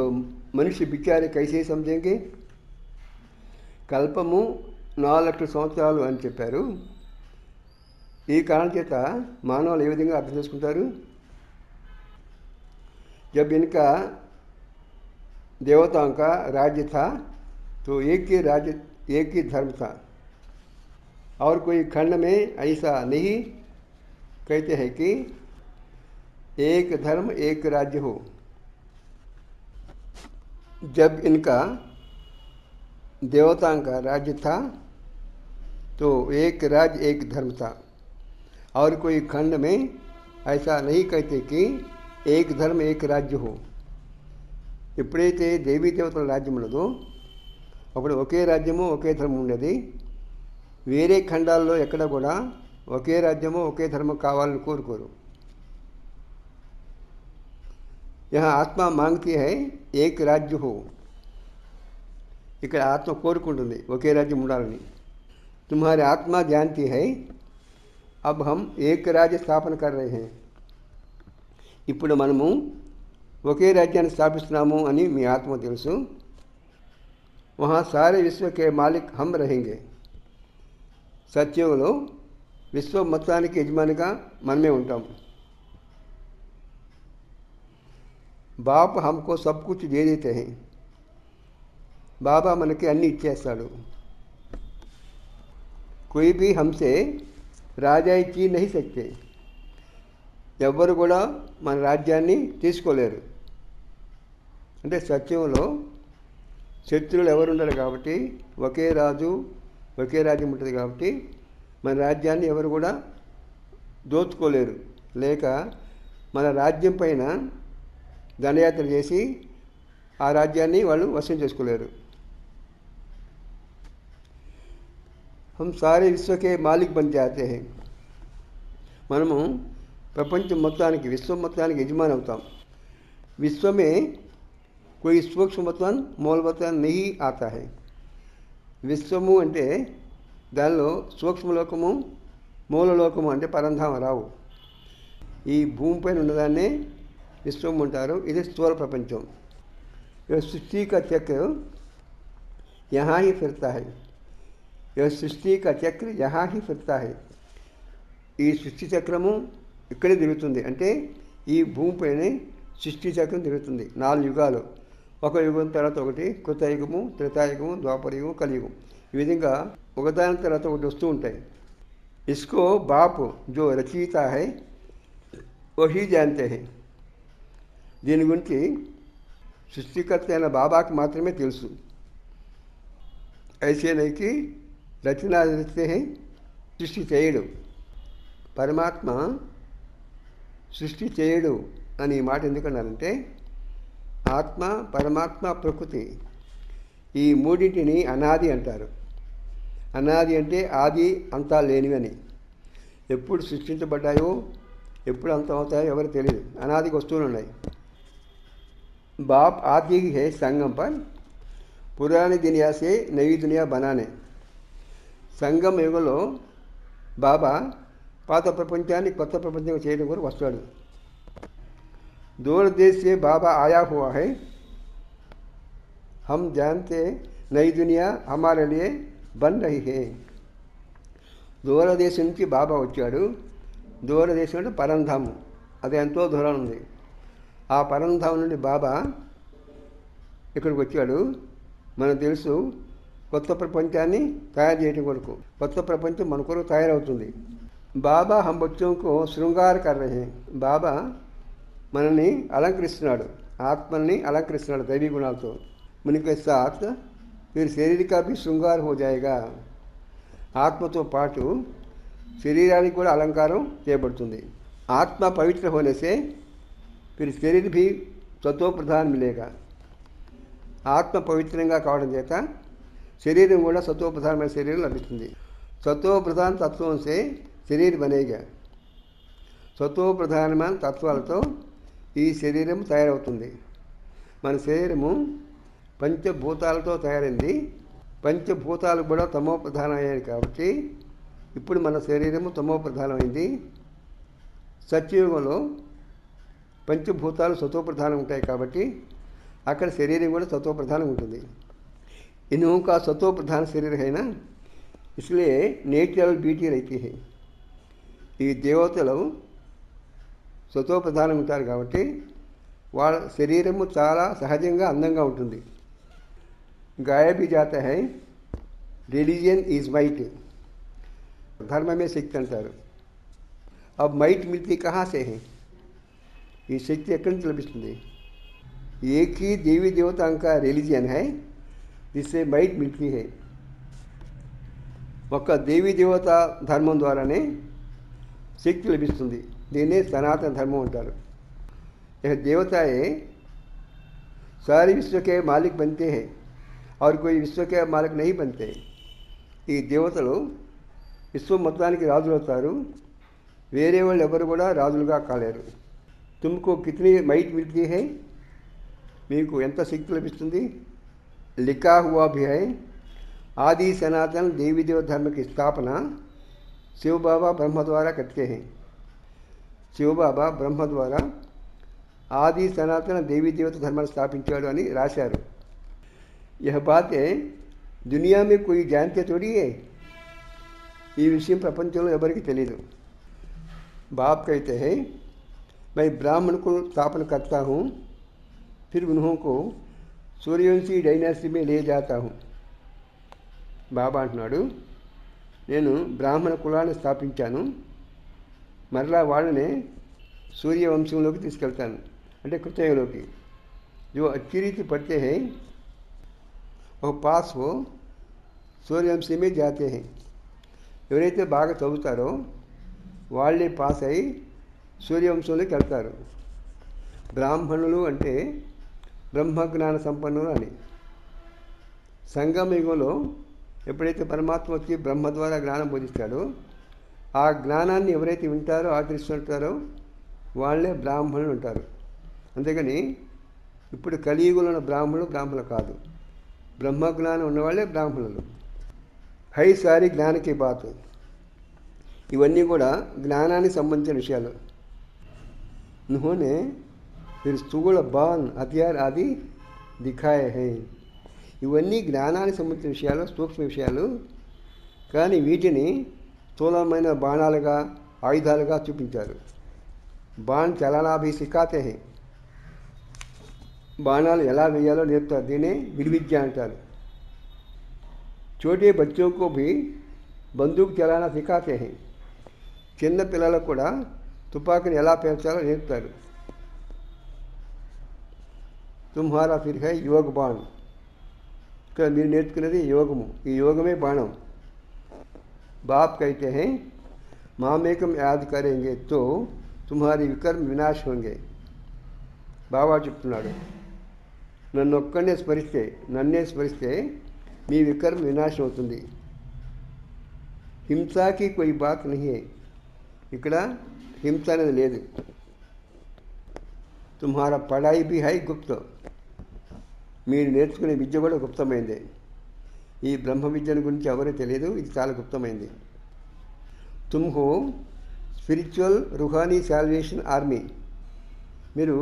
S3: मनुष्य बिचारे कैसे समझेंगे. కల్పము 4 లక్షల సంవత్సరాలు అని చెప్పారు. ఈ కారణం చేత మానవులు ఏ విధంగా అర్థం చేసుకుంటారు. जब इनका देवताओं का राज्य था तो एक ही राज्य एक ही धर्म था और कोई खंड में ऐसा नहीं कहते हैं कि एक धर्म एक राज्य हो. जब इनका देवताओं का राज्य था तो एक राज्य एक धर्म था और कोई खंड में ऐसा नहीं कहते कि एक धर्म एक राज्य हो. ఎప్పుడైతే దేవీ దేవతల రాజ్యం ఉన్నదో అప్పుడు ఒకే రాజ్యము ఒకే ధర్మం ఉండేది. వేరే ఖండాల్లో ఎక్కడ కూడా ఒకే రాజ్యము ఒకే ధర్మం కావాలని కోరుకోరు. यहाँ ఆత్మ మాంగతి హై ఏక్ రాజ్య హో. ఇక్కడ ఆత్మ కోరుకుంటుంది ఒకే రాజ్యం ఉండాలని. तुम्हारी आत्मा जानती है अब हम एक राज्य स्थापन कर रहे हैं. ఇప్పుడు మనము ఒకే రాజ్యాన్ని స్థాపిస్తున్నాము అని మీ ఆత్మ తెలుసు. वहाँ सारे विश्व के मालिक हम रहेंगे. సత్యంలో విశ్వ మొత్తానికి యజమానిగా మనమే ఉంటాం. బాప్ हमको सब कुछ दे देते हैं. బాబా మనకి అన్ని ఇచ్చేస్తాడు. कोई भी हमसे రాజాయి చీ नहीं सकते. ఎవ్వరు కూడా మన రాజ్యాన్ని తీసుకోలేరు. అంటే సత్యంలో శత్రువులు ఎవరు ఉండరు కాబట్టి ఒకే రాజు ఒకే రాజ్యం ఉంటుంది కాబట్టి మన రాజ్యాన్ని ఎవరు కూడా దోచుకోలేరు. లేక మన రాజ్యం పైన దండయాత్ర చేసి ఆ రాజ్యాన్ని వాళ్ళు వశం చేసుకోలేరు. हम सारे विश्व के मालिक बन जाते हैं. మనము ప్రపంచం మొత్తానికి విశ్వం మొత్తానికి యజమాని అవుతాం. विश्व में कोई सूक्ष्म मतन मूल मतन नहीं आता है. విశ్వము అంటే దానిలో సూక్ష్మలోకము మూలలోకము అంటే పరంధామ రావు. ఈ భూమిపైన ఉన్నదాన్నే విశ్వం అంటారు. ఇది స్థూల ప్రపంచం. సృష్టి का चक्र यहाँ ही फिरता है. సృష్టి का चक्र यहाँ ही फिरता है. ఈ సృష్టి చక్రము ఇక్కడే తిరుగుతుంది. అంటే ఈ భూమిపైనే సృష్టి చక్రం తిరుగుతుంది. 4 యుగాలు, ఒక యుగం తర్వాత ఒకటి, కృతయుగము, త్రేతాయుగము, ద్వాపరయుగం, కలియుగం. ఈ విధంగా ఒకదాని తర్వాత ఒకటి వస్తూ ఉంటాయి. ఇస్కో బాప్ జో రచయితా హై వహీ జాంతే హై. దీని గురించి సృష్టికర్త అయిన బాబాకి మాత్రమే తెలుసు. ఐసే నైకి రచన చేస్తే సృష్టి చేయడు. పరమాత్మ సృష్టి చేయడు అని ఈ మాట ఎందుకన్నారంటే, ఆత్మ, పరమాత్మ, ప్రకృతి ఈ మూడింటిని అనాది అంటారు. అనాది అంటే ఆది అంతా లేనివి అని. ఎప్పుడు సృష్టించబడ్డాయో ఎప్పుడు అంతం అవుతాయో ఎవరికి తెలియదు. అనాదికి వస్తువులు ఉన్నాయి. बाप आदि ही है संगम पर, पुरानी दुनिया से नई दुनिया बनाने. సంగమ యుగంలో బాబా పాత ప్రపంచాన్ని కొత్త ప్రపంచం చేయడం కొరకు వస్తాడు. दूर देश से बाबा आया हुआ है, हम जानते नई दुनिया हमारे लिए बन रही है. దూరదేశం నుంచి బాబా వచ్చాడు. దూరదేశం అంటే పరంధామం, అది ఎంతో దూరం ఉంది. ఆ పరంధామం నుండి బాబా ఇక్కడికి వచ్చాడు. మనకు తెలుసు, కొత్త ప్రపంచాన్ని తయారు చేయడం కొరకు. కొత్త ప్రపంచం మన కొరకు తయారవుతుంది. బాబా హమ్ బచ్చోంకు శృంగార కర్ రహే హై. బాబా మనల్ని అలంకరిస్తున్నాడు, ఆత్మల్ని అలంకరిస్తున్నాడు దైవీ గుణాలతో. మనకి సాత్ ఫిర్ శరీర కా భీ శృంగార హో జాయేగా. ఆత్మతో పాటు శరీరానికి కూడా అలంకారం చేయబడుతుంది. ఆత్మ పవిత్ర హోనే సే फिर शरीर भी सतो प्रधान मिलेगा. ఆత్మ పవిత్రంగా కావడం చేత శరీరం కూడా సతో ప్రధానమైన శరీరం లభిస్తుంది. సతో ప్రధాన తత్వం సే శరీర్ బనేగా. సతో ప్రధానమైన తత్వాలతో ఈ శరీరం తయారవుతుంది. మన శరీరము పంచభూతాలతో తయారైంది. పంచభూతాలు కూడా తమో ప్రధానం అయ్యాయి కాబట్టి ఇప్పుడు మన శరీరము తమో ప్రధానమైంది. సత్యయుగంలో పంచభూతాలు సత్వప్రధానం ఉంటాయి కాబట్టి అక్కడ శరీరం కూడా సత్వప్రధానం ఉంటుంది. इन्हों का सत्व प्रधान शरीर है ना, इसलिए नेचुरल ब्यूटी रहती है. ఈ దేవతలు సత్వ ప్రధానం ఉంటారు కాబట్టి వాళ్ళ శరీరము చాలా సహజంగా అందంగా ఉంటుంది. గాయ भी जाता है, रिलीजन ఈజ్ మైట్. ధర్మమే శక్తి అంటారు. अब మైట్ మిల్తీ కహా సే है. ఈ శక్తి ఎక్కడి నుంచి లభిస్తుంది? एक ही देवी देवता का रिलीजन है जिससे माइट मिलती है. ఒక దేవీ దేవత ధర్మం ద్వారానే శక్తి లభిస్తుంది. దీన్నే సనాతన ధర్మం అంటారు. यह देवताएं सारे विश्व के मालिक बनते हैं और कोई विश्व के मालिक नहीं बनते. ఈ దేవతలు విశ్వం మొత్తానికి రాజులు అవుతారు. వేరే వాళ్ళు ఎవరు కూడా రాజులుగా కాలేరు. तुमको कितनी माइट मिलती है, మీకు ఎంత శక్తి లభిస్తుంది? लिखा हुआ भी है, आदि सनातन देवी देव धर्म की स्थापना शिव बाबा ब्रह्म द्वारा करते हैं. शिव बाबा ब्रह्म द्वारा आदि सनातन देवी देवता धर्म स्थापिंचाడు అని రాశారు. यह बातें दुनिया में कोई जानते थोड़ी है. ఈ విషయం ప్రపంచంలో ఎవరికి తెలియదు. बाप कहते हैं, मैं ब्राह्मण को स्थापन करता हूँ, फिर उन्हों को सूर्यवंशी డైనాసిటీ में ले जाता हूँ. బాబా అంటున్నాడు, నేను బ్రాహ్మణ కులాన్ని స్థాపించాను, మరలా వాళ్ళనే సూర్యవంశంలోకి తీసుకెళ్తాను, అంటే కృతయుగంలోకి. जो अच्छी रीति पढ़ते हैं वो पास हो సూర్యవంశీ में जाते हैं. ఎవరైతే బాగా చదువుతారో వాళ్ళే పాస్ అయి సూర్యవంశంలోకి వెళ్తారు. బ్రాహ్మణులు అంటే బ్రహ్మజ్ఞాన సంపన్నులు అని. సంగమ యుగంలో ఎప్పుడైతే పరమాత్మ వచ్చి బ్రహ్మ ద్వారా జ్ఞానం బోధిస్తాడో ఆ జ్ఞానాన్ని ఎవరైతే వింటారో ఆచరిస్తుంటారో వాళ్ళే బ్రాహ్మణులు ఉంటారు. అంతేగాని ఇప్పుడు కలియుగంలో ఉన్న బ్రాహ్మణులు కాదు, బ్రహ్మజ్ఞానం ఉన్నవాళ్ళే బ్రాహ్మణులు. హై సారీ జ్ఞానకి బాత్. ఇవన్నీ కూడా జ్ఞానానికి సంబంధించిన విషయాలు. उन्होंने फिर స్థూల బాన్ హథియార్ ఆది దిఖాయే హై. ఇవన్నీ జ్ఞానానికి సంబంధించిన విషయాలు, సూక్ష్మ విషయాలు. కానీ వీటిని స్థూలమైన బాణాలుగా, ఆయుధాలుగా చూపించారు. బాణ్ చలానా భీ సిఖాతే హై. బాణాలు ఎలా వేయాలో నేర్పుతారు. దీనే విలువిద్య అంటారు. छोटे बच्चों को भी बंदूक चलाना सिखाते हैं. చిన్న పిల్లలకు కూడా తుపాకీని ఎలా పేర్చాలో నేర్పుతారు. తుమ్హారా ఫిర్ హై యోగ బాణ్. ఇక్కడ మీరు నేర్చుకునేది యోగము. ఈ యోగమే బాణం. బాప్ కైతే హై మామేకం యాద్ కరేంగే తో తుమ్హారీ వికర్మ వినాశ్ హోంగే. బాబా చెప్తున్నాడు, నన్నే స్మరిస్తే మీ వికర్మ వినాశం అవుతుంది. హింసాకి కోయి బాత్ నహీ. ఇక్కడ హింస అనేది లేదు. తుమ్హారా పడాయి బి హై గుప్త. మీరు నేర్చుకునే విద్య కూడా గుప్తమైంది. ఈ బ్రహ్మ విద్యను గురించి ఎవరూ తెలియదు. ఇది చాలా గుప్తమైంది. తుమ్హో స్పిరిచువల్ రుహానీ సాల్వేషన్ ఆర్మీ. మీరు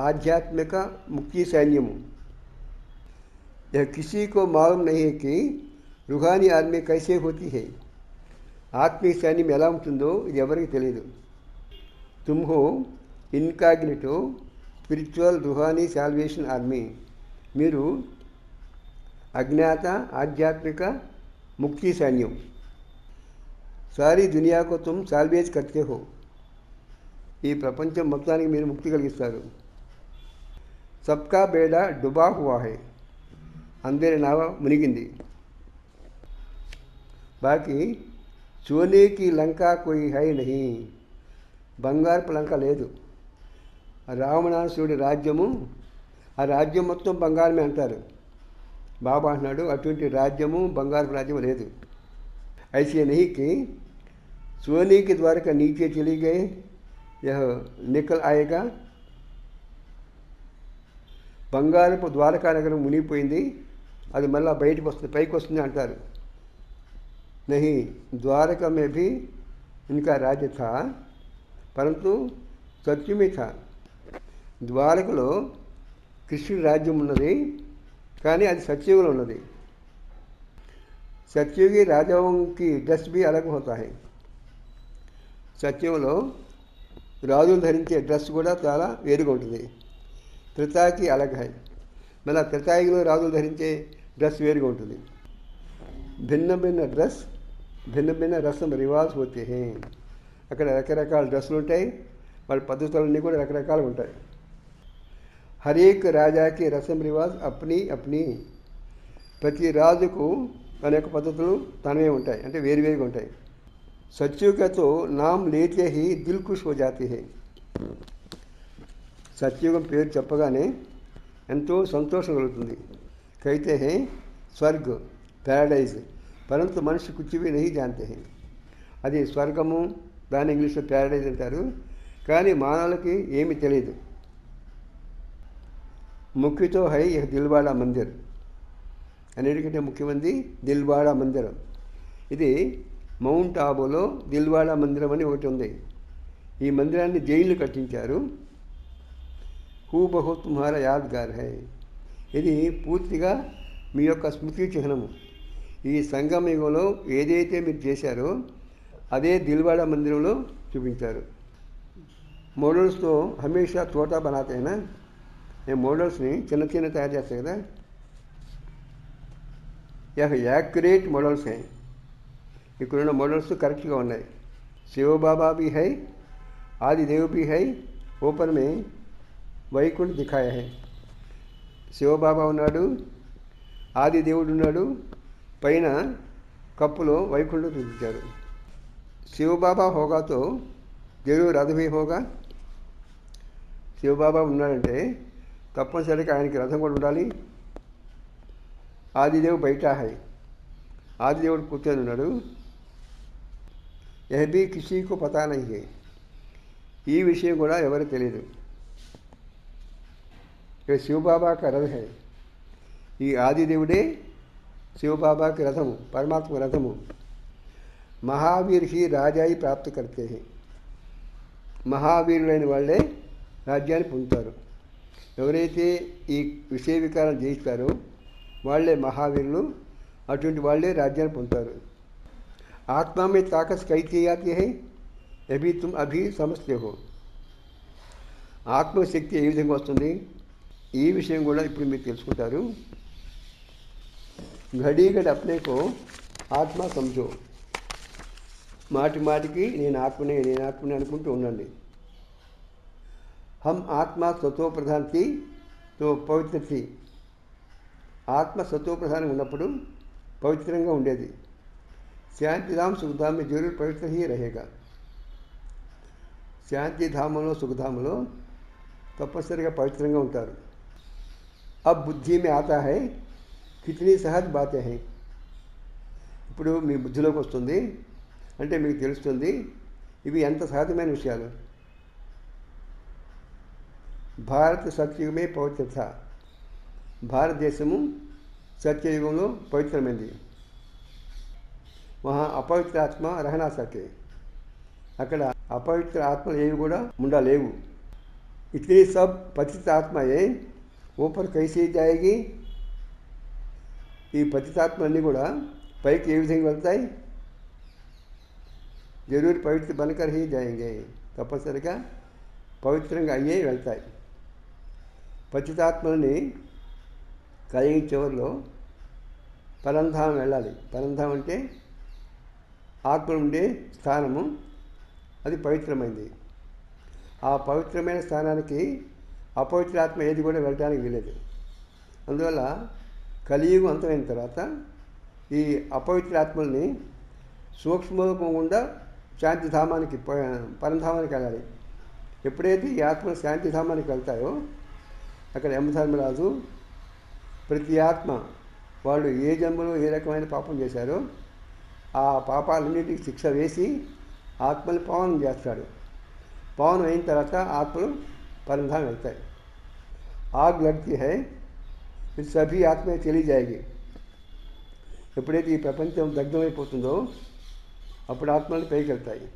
S3: ఆధ్యాత్మిక ముక్తి సైన్యము. यह किसी को मालूम नहीं है कि रूहानी आर्मी कैसे होती है. ఆత్మీయ సైన్యం ఎలా ఉంటుందో ఇది ఎవరికి తెలియదు. तुम हो incognito spiritual Ruhani salvation army. మీరు అజ్ఞాత ఆధ్యాత్మిక ముక్తి సైన్యం. సారీ దునియాకు తుమ్ సాల్వేజ్ కర్తే హో. ఈ ప్రపంచం మొత్తానికి మీరు ముక్తి కలిగిస్తారు. సబ్కా బేడా డుబా హువా హై. అందరి నావ మునిగింది. బాకీ సోనేకి లంక కోయి హై నహీ. బంగారపు లంక లేదు. రావణాసురుడి రాజ్యము, ఆ రాజ్యం మొత్తం బంగారమే అంటారు. బాబా అంటున్నాడు, అటువంటి రాజ్యము బంగారపు రాజ్యం లేదు. ఐసే నహీ కి सोने के द्वार का नीचे चली गए यह निकल आएगा. బంగారపు ద్వారకా నగరం మునిగిపోయింది, అది మళ్ళీ బయటకు వస్తుంది, పైకి వస్తుంది అంటారు. నహీ, ద్వారకా మే భీ ఇన్కా రాజ్య థా పరంతు సత్యమే థా. ద్వారకలో కృష్ణుడి రాజ్యం ఉన్నది, కానీ అది సత్యుగంలో ఉన్నది. సత్యుగి రాజాకి డ్రెస్ भी अलग होता है. సత్యంలో రాజులు ధరించే డ్రెస్ కూడా చాలా వేరుగా ఉంటుంది. త్రితాకి అలగ్ హై. మళ్ళీ త్రితాయిలో రాజులు ధరించే డ్రెస్ వేరుగా ఉంటుంది. భిన్న భిన్న డ్రెస్ భిన్న భిన్న రసం రివాజ్ పోతే హే. అక్కడ రకరకాల డ్రెస్సులు ఉంటాయి, వాళ్ళ పద్ధతులన్నీ కూడా రకరకాలుగా ఉంటాయి. హరేక్ రాజాకి రసం రివాజ్ అప్ని అప్ని. ప్రతి రాజుకు అనేక పద్ధతులు తనవే ఉంటాయి, అంటే వేరువేరుగా ఉంటాయి. సత్యుగతో నామ్ లేతే హీ దిల్ ఖుష్ హో జాతి హై. సత్యుగం పేరు చెప్పగానే ఎంతో సంతోషం కలుగుతుంది. కైతే హే స్వర్గ్ ప్యారడైజ్ పరంతు మనిషి కుచ్చివి నహీ జాంతే హే. అది స్వర్గము, దాని ఇంగ్లీష్లో ప్యారడైజ్ అంటారు, కానీ మానవులకి ఏమీ తెలియదు. ముఖ్యతో హై యహ్ దిల్వాడా మందిర్. అన్నిటికంటే ముఖ్యమైనది దిల్వాడా మందిరం. ఇది మౌంట్ ఆబులో దిల్వాడా మందిరం అని ఒకటి ఉంది. ఈ మందిరాన్ని జైలు కట్టించారు. హూబహు తుమ్హారా యాద్గార్ హై. ఇది పూర్తిగా మీ యొక్క స్మృతి చిహ్నము. ఈ సంగమయుగంలో ఏదైతే మీరు చేశారో అదే దిల్వాడా మందిరంలో చూపించారు. మోడల్స్తో హమేషా చోటా బనాతేనా. నేను మోడల్స్ని చిన్న చిన్న తయారు చేస్తాను కదా, యాక్యురేట్ మోడల్స్ హై. ఇక్కడున్న మోడల్స్ కరెక్ట్గా ఉన్నాయి. శివబాబా भी है, ఆదిదేవ్ भी है, ऊपर में వైకుంఠ దిఖాయా హై. శివబాబా ఉన్నాడు, ఆదిదేవుడు ఉన్నాడు, పైన కప్పులో వైకుంఠం చూపించారు. శివబాబా హోగాతో జరూర్ రథ भी होगा. శివబాబా ఉన్నాడంటే తప్పనిసరిగా ఆయనకి రథం కూడా ఉండాలి. ఆదిదేవ్ బయట హై. ఆదిదేవుడు కూర్చొని ఉన్నాడు. యహ్ భీ కిసీ కో పతా నహీ హై. ఈ విషయం కూడా ఎవరికి తెలియదు. శివబాబా కా రథ హై. ఈ ఆదిదేవుడే శివబాబాకి రథము, పరమాత్మ రథము. మహావీర్ హీ రాజాయి ప్రాప్తి కర్తే హై. మహావీరులైన వాళ్ళే రాజ్యాన్ని పొందుతారు. ఎవరైతే ఈ విషయ వికారాలు జయిస్తారో వాళ్ళే మహావీరులు, అటువంటి వాళ్ళే రాజ్యాన్ని పొందుతారు. ఆత్మా మే తాకత్ కైతే ఆతి హై అభి తుమ్ అభి సమస్తే హో. ఆత్మశక్తి ఏ విధంగా వస్తుంది, ఈ విషయం కూడా ఇప్పుడు మీరు తెలుసుకుంటారు. घड़ी घड़ी अपने को ఆత్మ समझो. మాటి మాటికి నేను ఆత్మనే అనుకుంటూ ఉండండి. हम आत्मा सतो प्रधान थी तो पवित्र थी. ఆత్మ సతో ప్రధానంగా ఉన్నప్పుడు పవిత్రంగా ఉండేది. శాంతిధామ్ సుఖధామ్ జరూర్ పవిత్ర హీ రహేగా. శాంతిధామంలో సుఖధామంలో తప్పనిసరిగా పవిత్రంగా ఉంటారు. అబ్ బుద్ధి మే ఆతా హై కితనీ సహజ్ బాతే హై. ఇప్పుడు మీ బుద్ధిలోకి వస్తుంది, అంటే మీకు తెలుస్తుంది ఇవి ఎంత సహజమైన విషయాలు. భారత సత్యుగమే పవిత్రత. భారతదేశము సత్యయుగంలో పవిత్రమైంది. వహా అపవిత్ర ఆత్మ రహనా సకే. అక్కడ అపవిత్ర ఆత్మలు ఏవి కూడా ఉండలేవు. ఇతని సబ్ పతిత ఆత్మయే ఊపర్ కైసే జాయేగి. ఈ పతితాత్మలన్నీ కూడా పైకి ఏ విధంగా వెళ్తాయి, జరూర్ పవిత్ర బనకర్ హీ జాయేంగే. తప్పనిసరిగా పవిత్రంగా అయ్యే వెళ్తాయి. పతితాత్మల్ని కలిగి చివరిలో పరంధామం వెళ్ళాలి. పరంధామం అంటే ఆత్మ ఉండే స్థానము, అది పవిత్రమైంది. ఆ పవిత్రమైన స్థానానికి అపవిత్రాత్మ ఏది కూడా వెళ్ళడానికి వీలేదు. అందువల్ల కలియుగం అంతమైన తర్వాత ఈ అపవిత్రాత్మల్ని సూక్ష్మరూపంగా శాంతిధామానికి పరంధామానికి వెళ్ళాలి. ఎప్పుడైతే ఈ ఆత్మలు శాంతిధామానికి వెళ్తాయో అక్కడ యమధర్మరాజు ప్రతి ఆత్మ వాళ్ళు ఏ జన్మలో ఏ రకమైన పాపం చేశారో ఆ పాపాలన్నింటికి శిక్ష వేసి ఆత్మని పవనం చేస్తాడు. పవనం అయిన తర్వాత ఆత్మలు పరంధామం వెళ్తాయి. ఆగ్ లగ్తి హై ఫిర్ సభీ ఆత్మ చలి జాయేగి. ఎప్పుడైతే ఈ ప్రపంచం దగ్ధమైపోతుందో అప్పుడు ఆత్మలు పైకి వెళ్తాయి.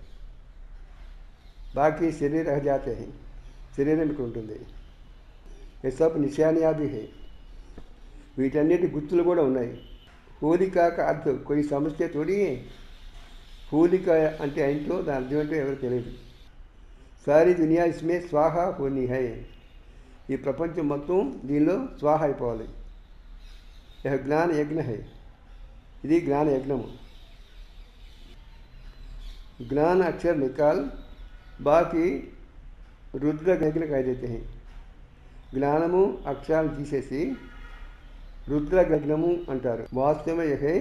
S3: బాకీ శరీర రహ జాతే హై. శరీరం ఇక్కడ ఉంటుంది. ये सब निशानियाँ भी है. వీటన్నిటి గుర్తులు కూడా ఉన్నాయి. హోలికా కా అర్థం కొన్ని సమస్య తోడి. హోలిక అంటే ఏంటో దాని అర్థం ఏంటో ఎవరు తెలియదు. సారీ దునియా ఇస్మే స్వాహ హోనీ హై. ఈ ప్రపంచం మొత్తం దీనిలో స్వాహ అయిపోవాలి. యహ జ్ఞాన యజ్ఞ హై. ఇది జ్ఞాన యజ్ఞము. జ్ఞాన అక్షర నికాల్ బాకీ రుద్ర యజ్ఞ కహ దేతే హై. జ్ఞానము అక్షరాలు తీసేసి రుద్ర యజ్ఞము అంటారు. వాస్తవమే యహే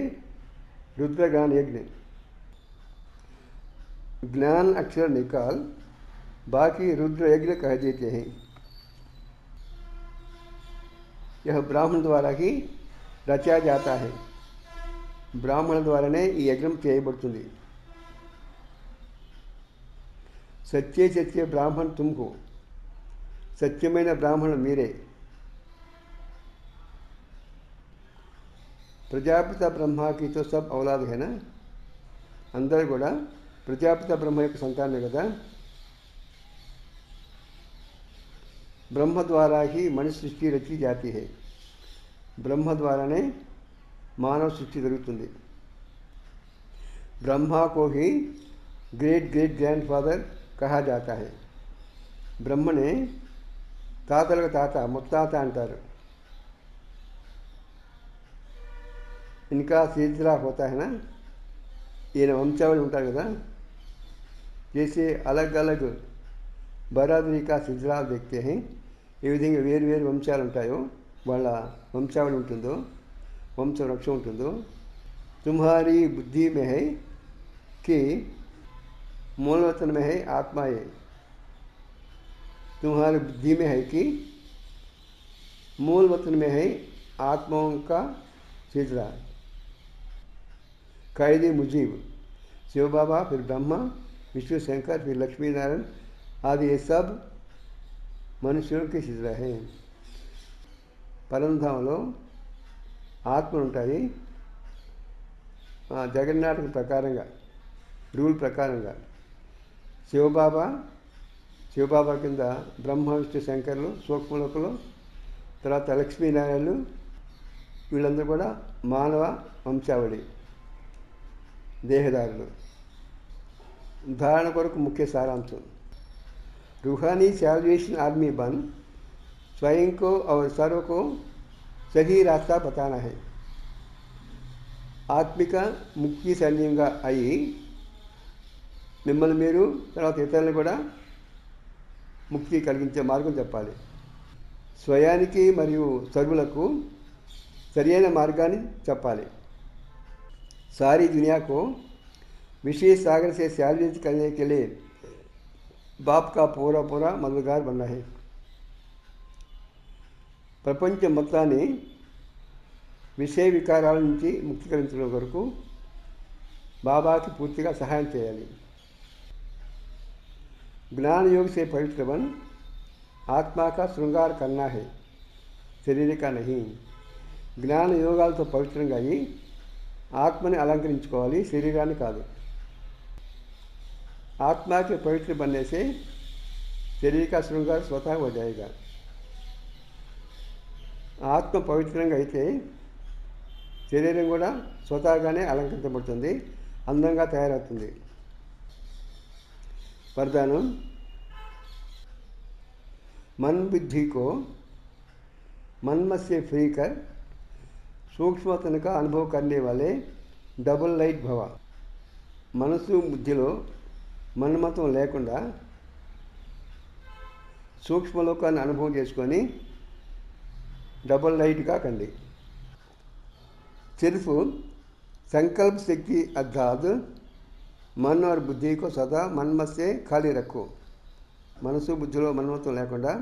S3: రుద్ర జ్ఞాన యజ్ఞ. ज्ञान अक्षर निकाल बाकी रुद्र यज्ञ कह देते हैं. यह ब्राह्मण द्वारा ही रचा जाता है. ब्राह्मण ద్వారానే ఈ యజ్ఞం చేయబడుతుంది. సత్యే సత్య బ్రాహ్మణ తుమ్కో. సత్యమైన బ్రాహ్మణులు మీరే. ప్రజాపిత బ్రహ్మకి తో సబ్ ఔలాద్ హై నా. అందరూ కూడా ప్రజాపిత బ్రహ్మ యొక్క సంతానమే కదా. బ్రహ్మ ద్వారా ही మనిషి సృష్టి రచి జాతి है. బ్రహ్మ ద్వారానే మానవ సృష్టి జరుగుతుంది. బ్రహ్మ को ही ग्रेट ग्रेट ग्रैंड फादर कहा जाता है. బ్రహ్మనే తాతలకు తాత ముత్తాత అంటారు. इनका सिलसिला होता है ना. ఈయన వంశావళి ఉంటారు కదా. जैसे अलग अलग బరాదరీ కా సిల్సిలా देखते हैं. ఏ విధంగా వేరు వేరు వంశాలు ఉంటాయో వాళ్ళ వంశావళి ఉంటుందో, వంశ వృక్షం ఉంటుందో. తుమ్హారీ బుద్ధి మే హై कि मूलवतन में है आत्मा है. तुम्हारी बुद्धि में है कि मूल वतन में है आत्माओं का सिलसिला. कैदी मुजीब शिव बाबा, फिर ब्रह्मा, विष्णु शंकर, फिर लक्ष्मी नारायण आदि ये सब మనుషుల के सिलसिला है. పరంధామంలో ఆత్మలు ఉంటాయి, జగన్నాటక ప్రకారంగా, రూల్ ప్రకారంగా శివబాబా కింద బ్రహ్మ విష్ణు శంకర్లు సూక్ష్మలోకులు, తర్వాత లక్ష్మీనారాయణలు, వీళ్ళందరూ కూడా మానవ వంశావళి దేహదారులు. धारण कोरकु मुख्य सारांश। रूहानी सैल्वेशन आर्मी बन स्वयं को और सर्व को सही रास्ता बताना है। ఆత్మిక ముక్తి సైన్యంగా అయి మిమ్మల్ని మీరు తర్వాత ఇతరులను కూడా ముక్తి కలిగించే మార్గం చెప్పాలి. స్వయానికి మరియు సర్వులకు సరియైన మార్గాన్ని చెప్పాలి. सारी दुनिया को विशेष सागर से सैल्वेज करने के लिए बाप का पूरा मददगार बनना है. ప్రపంచ మొత్తాన్ని విషయ వికారాల నుంచి ముక్తీకరించడం వరకు బాబాకి పూర్తిగా సహాయం చేయాలి. ज्ञान योग से पवित्र बन आत्मा का श्रृंगार करना है, शरीर का नहीं. జ్ఞాన యోగాలతో పవిత్రంగా అయ్యి ఆత్మని అలంకరించుకోవాలి, శరీరాన్ని కాదు. आत्मा के पवित्र बनने से शरीर का श्रृंगार स्वतः हो जाएगा. ఆత్మ పవిత్రంగా అయితే శరీరం కూడా స్వతహాగానే అలంకరించబడుతుంది, అందంగా తయారవుతుంది. वरदान मन बुद्धि को मनमत से फ्री कर सूक्ष्मतन का अनुभव करने वाले डबल लाइट भव. మనసు బుద్ధిలో మన్మతం లేకుండా సూక్ష్మలోకాన్ని అనుభవం చేసుకొని डबल लाइट का कंडी. सिर्फ संकल्प शक्ति अर्थात मन और बुद्धि को सदा मनमत से खाली रखो. మనసు బుద్ధిలో మన్మతం లేకుండా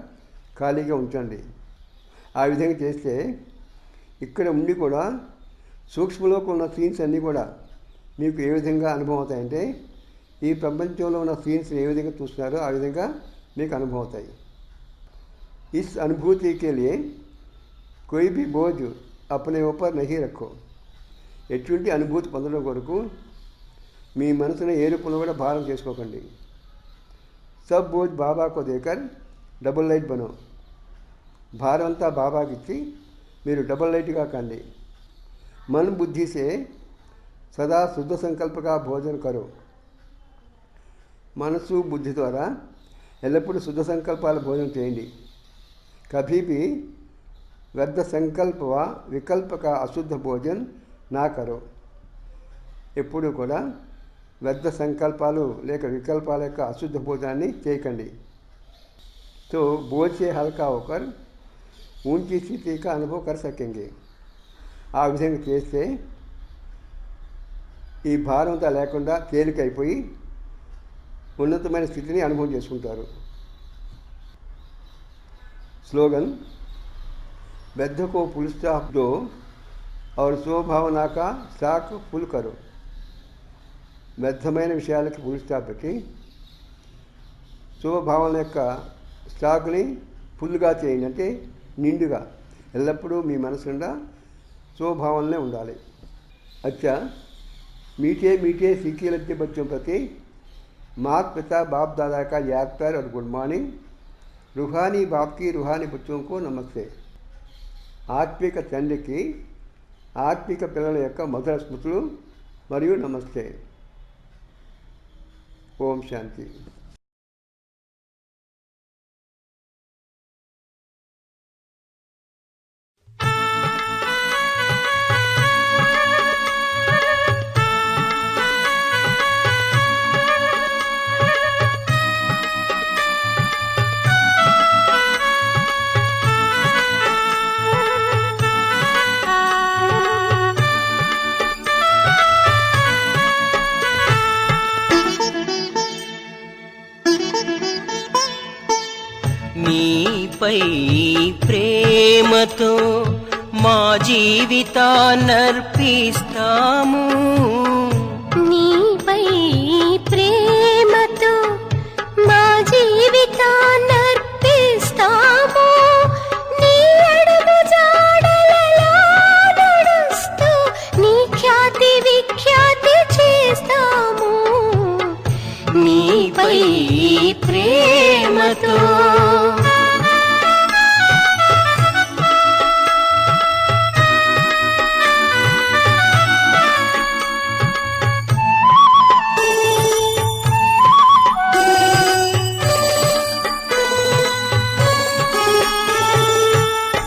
S3: ఖాళీగా ఉంచండి. ఆ విధంగా చేస్తే ఇక్కడ ఉండి కూడా సూక్ష్మలోకి ఉన్న సీన్స్ అన్నీ కూడా మీకు ఏ విధంగా అనుభవం అవుతాయంటే ఈ ప్రపంచంలో ఉన్న సీన్స్ ఏ విధంగా చూస్తున్నారో ఆ విధంగా మీకు అనుభవం అవుతాయి. इस अनुभूति के लिए कोई भी बोझ अपने ऊपर नहीं रखो. ఎటువంటి అనుభూతి పొందడం కొరకు మీ మనసును ఏ రూపంలో కూడా భారం చేసుకోకండి. सब बोझ बाबा को देकर डबल लाइट बनो. భారం అంతా బాబాకి ఇచ్చి మీరు డబల్ లైట్గా కండి. मन बुद्धि से सदा शुद्ध संकल्प का भोजन करो. మనసు బుద్ధి ద్వారా ఎల్లప్పుడూ శుద్ధ సంకల్పాల భోజనం చేయండి. कभी भी व्यर्थ संकल्प व विकल्प का अशुद्ध भोजन ना करो. ఎప్పుడు కూడా వ్యర్థ సంకల్పాలు లేక వికల్పాల యొక్క అశుద్ధ భోజనాన్ని చేయకండి. तो बोझ से हल्का होकर ऊंची स्थिति का अनुभव कर सकेंगे. ఆ విధంగా చేస్తే ఈ భారంతా లేకుండా తేలికైపోయి ఉన్నతమైన స్థితిని అనుభవం చేసుకుంటారు. स्लोगन व्यर्थ को फुल स्टॉप दो और स्वभावना का स्टाक फुल करो. వ్యర్థమైన విషయాలకి ఫుల్ స్టాప్ పెట్టి శుభభావన యొక్క స్టాక్ని ఫుల్గా చేయండి. అంటే నిండుగా ఎల్లప్పుడూ మీ మనసు నిండా శుభభావనలే ఉండాలి. अच्छा मीठे मीठे सीखे लगते बच्चों प्रति माता पिता बाप दादा का याद कर और गुड मॉर्निंग. रूहानी बाप की रूहानी बच्चों को नमस्ते. ఆత్మిక తండ్రికి ఆత్మిక పిల్లల యొక్క మధుర స్మృతులు మరియు నమస్తే. ఓం శాంతి.
S2: నీపై ప్రేమతో మా జీవితాన్నర్పిస్తాము.
S1: నీపై ప్రేమతో మా జీవితాన్నర్పిస్తాము. నీ అడుగు జాడలలో నడుస్తూ నీ ఖ్యాతి విఖ్యాతి ప్రేమతో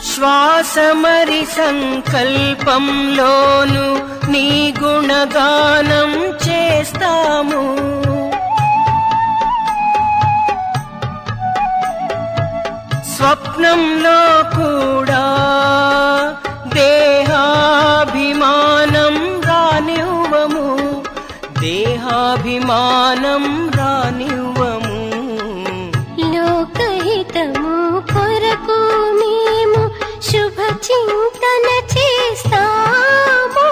S2: శ్వాసమరి సంకల్పంలోను నీ గుణగానం చేస్తాము. స్వప్నంలో కూడా దేహాభిమానం రానివ్వము, దేహాభిమానం రానివ్వము.
S1: లోకహితము కొరకు మేము శుభ చింతన చేస్తాము.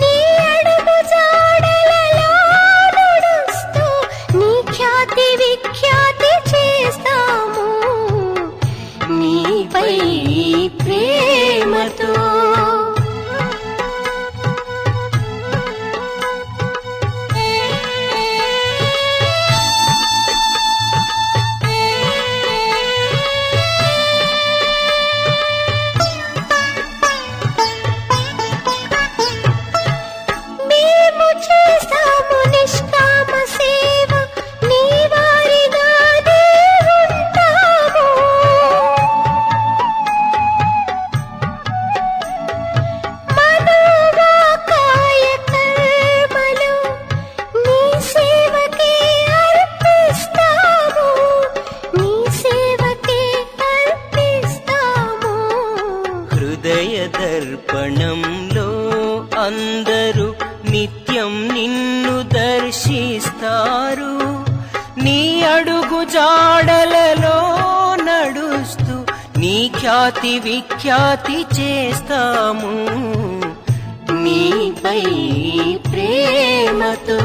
S1: నీ అడుగు జాడలలో నడుస్తూ నీ ఖ్యాతి విఖ్యాతి చేస్తాము. నీపై ప్రేమతో మేము చేస్తాము నిష్కామ సేవ, నీ వారిగానే ఉంటాము. మనోవాకాయ కర్మలు నీ సేవకే అర్పిస్తాము, నీ సేవకే అర్పిస్తాము.
S2: హృదయ దర్పణంలో అందరూ నిత్యం నిన్ను దర్శిస్తారు. నీ అడుగు జాడలలో నడుస్తూ నీ ఖ్యాతి విఖ్యాతి చేస్తాము.
S1: నీపై ప్రేమతో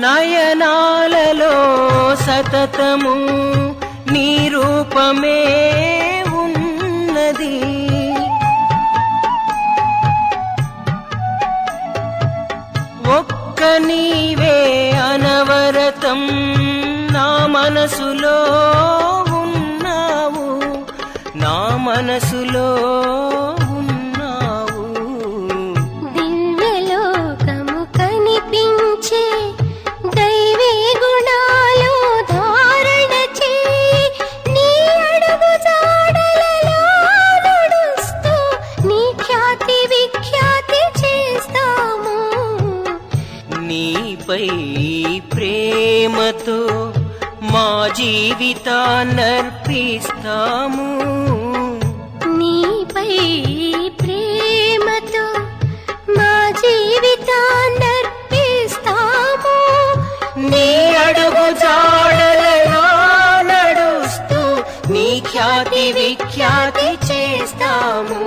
S2: నయనాలలో సతతము నీ రూపమే ఉన్నది. ఒక్క నీవే అనవరతం నా మనసులో ఉన్నావు, నా మనసులో ఉన్నావు.
S1: దివ్యలోకము కనిపించే దైవీ గుణాలు ధారణ చేయి. నీ అడుగు జాడలలో నడుస్తూ నీ ఖ్యాతి విఖ్యాతి చేస్తాము.
S2: నీపై ప్రేమతో మా జీవితాన్నర్పిస్తాము.
S1: నీపై ప్రేమతో మా జీవితాన్నర్పిస్తాము.
S2: నీ అడుగు జాడలలో నడుస్తూ నీ ఖ్యాతి విఖ్యాతి చేస్తాము.